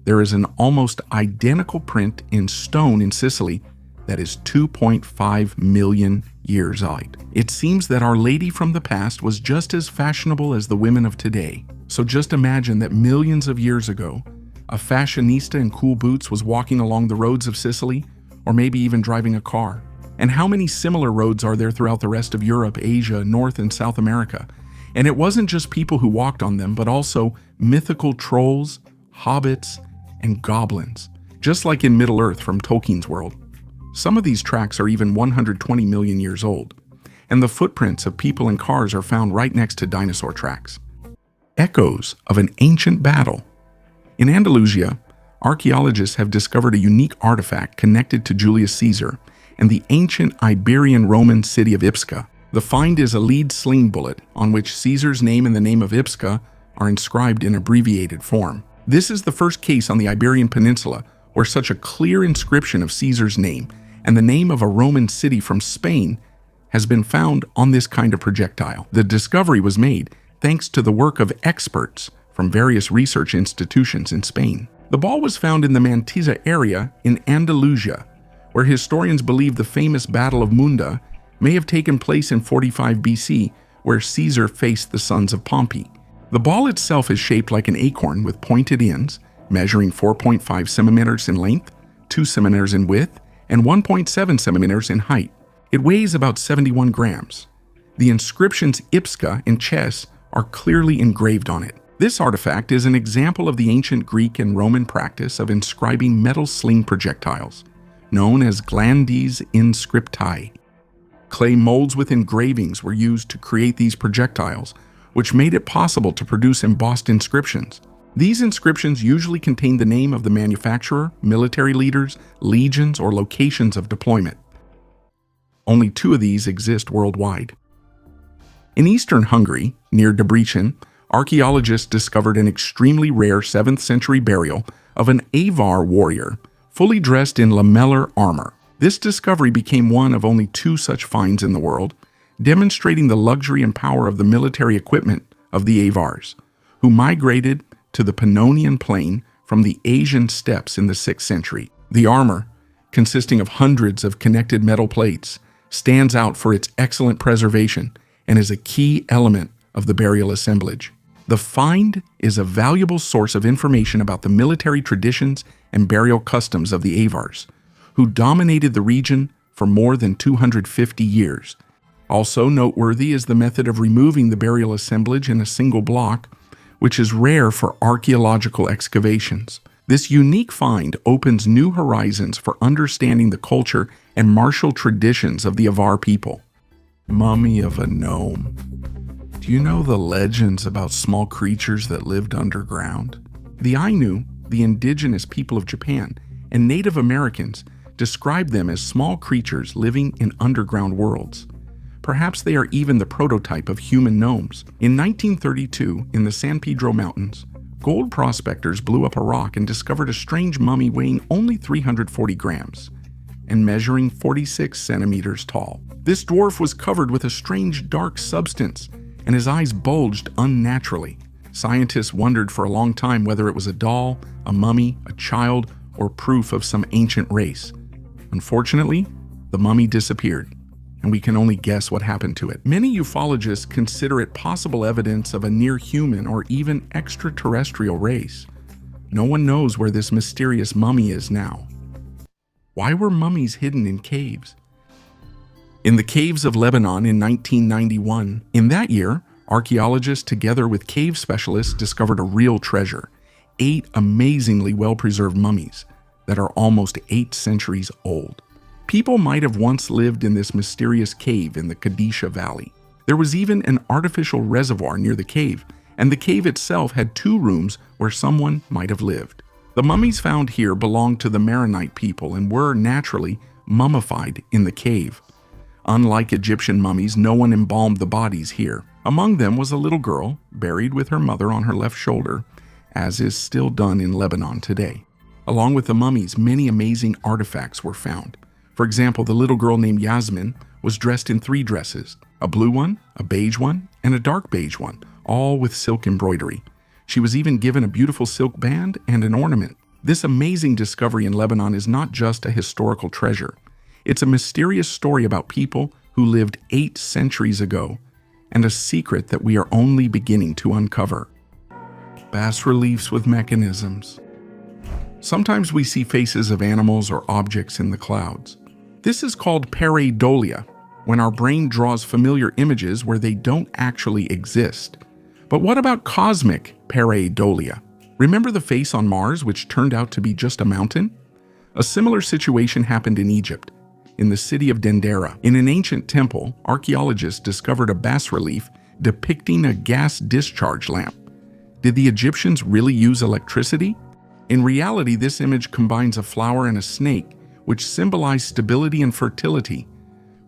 A: there is an almost identical print in stone in Sicily that is 2.5 million years old. It seems that Our Lady from the past was just as fashionable as the women of today. So just imagine that millions of years ago, a fashionista in cool boots was walking along the roads of Sicily, or maybe even driving a car. And how many similar roads are there throughout the rest of Europe, Asia, North and South America? And it wasn't just people who walked on them, but also mythical trolls, hobbits, and goblins, just like in Middle-earth from Tolkien's world. Some of these tracks are even 120 million years old, and the footprints of people and cars are found right next to dinosaur tracks. echoes of an ancient battle. In Andalusia, archaeologists have discovered a unique artifact connected to Julius Caesar and the ancient Iberian Roman city of Ipsca. The find is a lead sling bullet on which Caesar's name and the name of Ipsca are inscribed in abbreviated form. This is the first case on the Iberian Peninsula where such a clear inscription of Caesar's name and the name of a Roman city from Spain has been found on this kind of projectile. The discovery was made thanks to the work of experts from various research institutions in Spain. The ball was found in the Mantiza area in Andalusia, where historians believe the famous Battle of Munda may have taken place in 45 BC, where Caesar faced the sons of Pompey. The ball itself is shaped like an acorn with pointed ends, measuring 4.5 centimeters in length, 2 centimeters in width, and 1.7 centimeters in height. It weighs about 71 grams. The inscriptions Ipsca and chess are clearly engraved on it. This artifact is an example of the ancient Greek and Roman practice of inscribing metal sling projectiles, known as glandis inscripti. Clay molds with engravings were used to create these projectiles, which made it possible to produce embossed inscriptions. These inscriptions usually contain the name of the manufacturer, military leaders, legions, or locations of deployment. Only 2 of these exist worldwide. In eastern Hungary, near Debrecen, archaeologists discovered an extremely rare 7th century burial of an Avar warrior, fully dressed in lamellar armor. This discovery became one of only 2 such finds in the world, demonstrating the luxury and power of the military equipment of the Avars, who migrated to the Pannonian Plain from the Asian steppes in the 6th century. The armor, consisting of hundreds of connected metal plates, stands out for its excellent preservation and is a key element of the burial assemblage. The find is a valuable source of information about the military traditions and burial customs of the Avars, who dominated the region for more than 250 years. Also noteworthy is the method of removing the burial assemblage in a single block, which is rare for archaeological excavations. This unique find opens new horizons for understanding the culture and martial traditions of the Avar people. Mummy of a gnome. Do you know the legends about small creatures that lived underground? The Ainu, the indigenous people of Japan, and Native Americans describe them as small creatures living in underground worlds. Perhaps they are even the prototype of human gnomes. In 1932, in the San Pedro Mountains, gold prospectors blew up a rock and discovered a strange mummy weighing only 340 grams and measuring 46 centimeters tall. This dwarf was covered with a strange dark substance, and his eyes bulged unnaturally. Scientists wondered for a long time whether it was a doll, a mummy, a child, or proof of some ancient race. Unfortunately, the mummy disappeared, and we can only guess what happened to it. Many ufologists consider it possible evidence of a near-human or even extraterrestrial race. No one knows where this mysterious mummy is now. Why were mummies hidden in caves? In the caves of Lebanon in 1991, in that year, archaeologists together with cave specialists discovered a real treasure, 8 amazingly well-preserved mummies that are almost 8 centuries old. People might have once lived in this mysterious cave in the Kadisha Valley. There was even an artificial reservoir near the cave, and the cave itself had 2 rooms where someone might have lived. The mummies found here belonged to the Maronite people and were, naturally, mummified in the cave. Unlike Egyptian mummies, no one embalmed the bodies here. Among them was a little girl, buried with her mother on her left shoulder, as is still done in Lebanon today. Along with the mummies, many amazing artifacts were found. For example, the little girl named Yasmin was dressed in 3 dresses, a blue one, a beige one, and a dark beige one, all with silk embroidery. She was even given a beautiful silk band and an ornament. This amazing discovery in Lebanon is not just a historical treasure. It's a mysterious story about people who lived 8 centuries ago, and a secret that we are only beginning to uncover. Bas-reliefs with mechanisms. Sometimes we see faces of animals or objects in the clouds. This is called pareidolia, when our brain draws familiar images where they don't actually exist. But what about cosmic pareidolia? Remember the face on Mars, which turned out to be just a mountain? A similar situation happened in Egypt, in the city of Dendera. In an ancient temple, archaeologists discovered a bas-relief depicting a gas discharge lamp. Did the Egyptians really use electricity? In reality, this image combines a flower and a snake, which symbolize stability and fertility.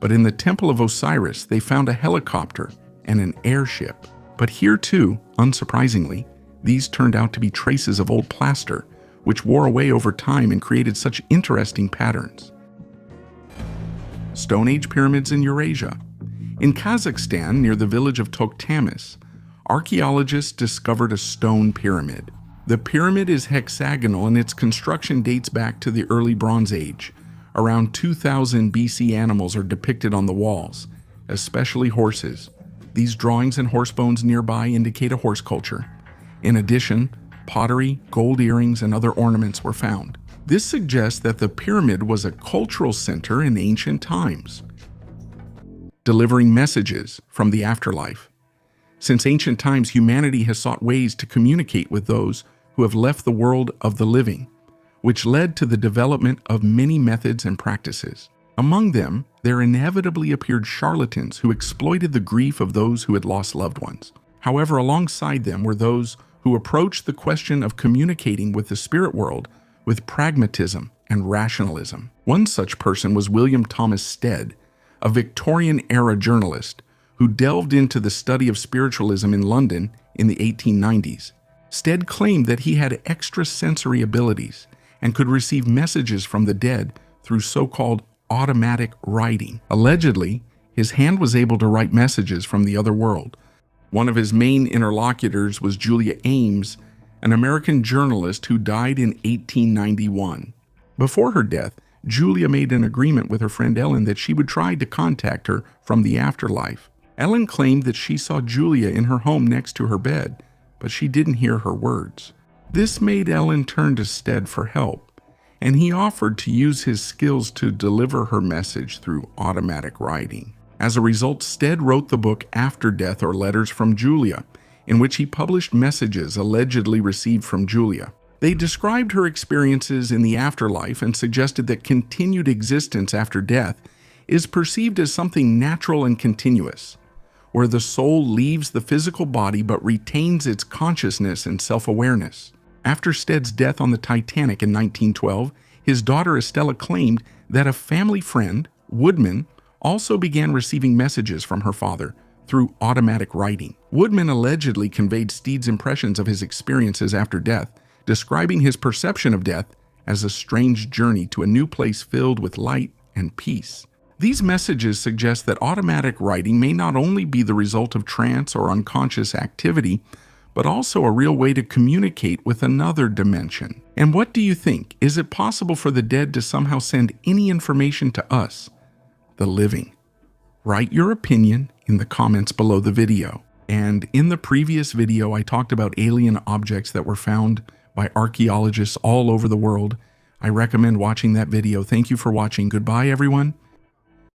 A: But in the Temple of Osiris, they found a helicopter and an airship. But here too, unsurprisingly, these turned out to be traces of old plaster, which wore away over time and created such interesting patterns. Stone Age pyramids in Eurasia. In Kazakhstan, near the village of Toktamis, archaeologists discovered a stone pyramid. The pyramid is hexagonal and its construction dates back to the early Bronze Age. Around 2000 BC animals are depicted on the walls, especially horses. These drawings and horse bones nearby indicate a horse culture. In addition, pottery, gold earrings, and other ornaments were found. This suggests that the pyramid was a cultural center in ancient times, delivering messages from the afterlife. Since ancient times, humanity has sought ways to communicate with those who have left the world of the living, which led to the development of many methods and practices. Among them, there inevitably appeared charlatans who exploited the grief of those who had lost loved ones. However, alongside them were those who approached the question of communicating with the spirit world with pragmatism and rationalism. One such person was William Thomas Stead, a Victorian-era journalist who delved into the study of spiritualism in London in the 1890s. Stead claimed that he had extrasensory abilities and could receive messages from the dead through so-called automatic writing. Allegedly, his hand was able to write messages from the other world. One of his main interlocutors was Julia Ames, an American journalist who died in 1891. Before her death, Julia made an agreement with her friend Ellen that she would try to contact her from the afterlife. Ellen claimed that she saw Julia in her home next to her bed, but she didn't hear her words. This made Ellen turn to Stead for help, and he offered to use his skills to deliver her message through automatic writing. As a result, Stead wrote the book After Death or Letters from Julia, in which he published messages allegedly received from Julia. They described her experiences in the afterlife and suggested that continued existence after death is perceived as something natural and continuous, where the soul leaves the physical body but retains its consciousness and self-awareness. After Stead's death on the Titanic in 1912, his daughter Estella claimed that a family friend, Woodman, also began receiving messages from her father through automatic writing. Woodman allegedly conveyed Stead's impressions of his experiences after death, describing his perception of death as a strange journey to a new place filled with light and peace. These messages suggest that automatic writing may not only be the result of trance or unconscious activity, but also a real way to communicate with another dimension. And what do you think? Is it possible for the dead to somehow send any information to us, the living? Write your opinion in the comments below the video. And in the previous video, I talked about alien objects that were found by archaeologists all over the world. I recommend watching that video. Thank you for watching. Goodbye, everyone.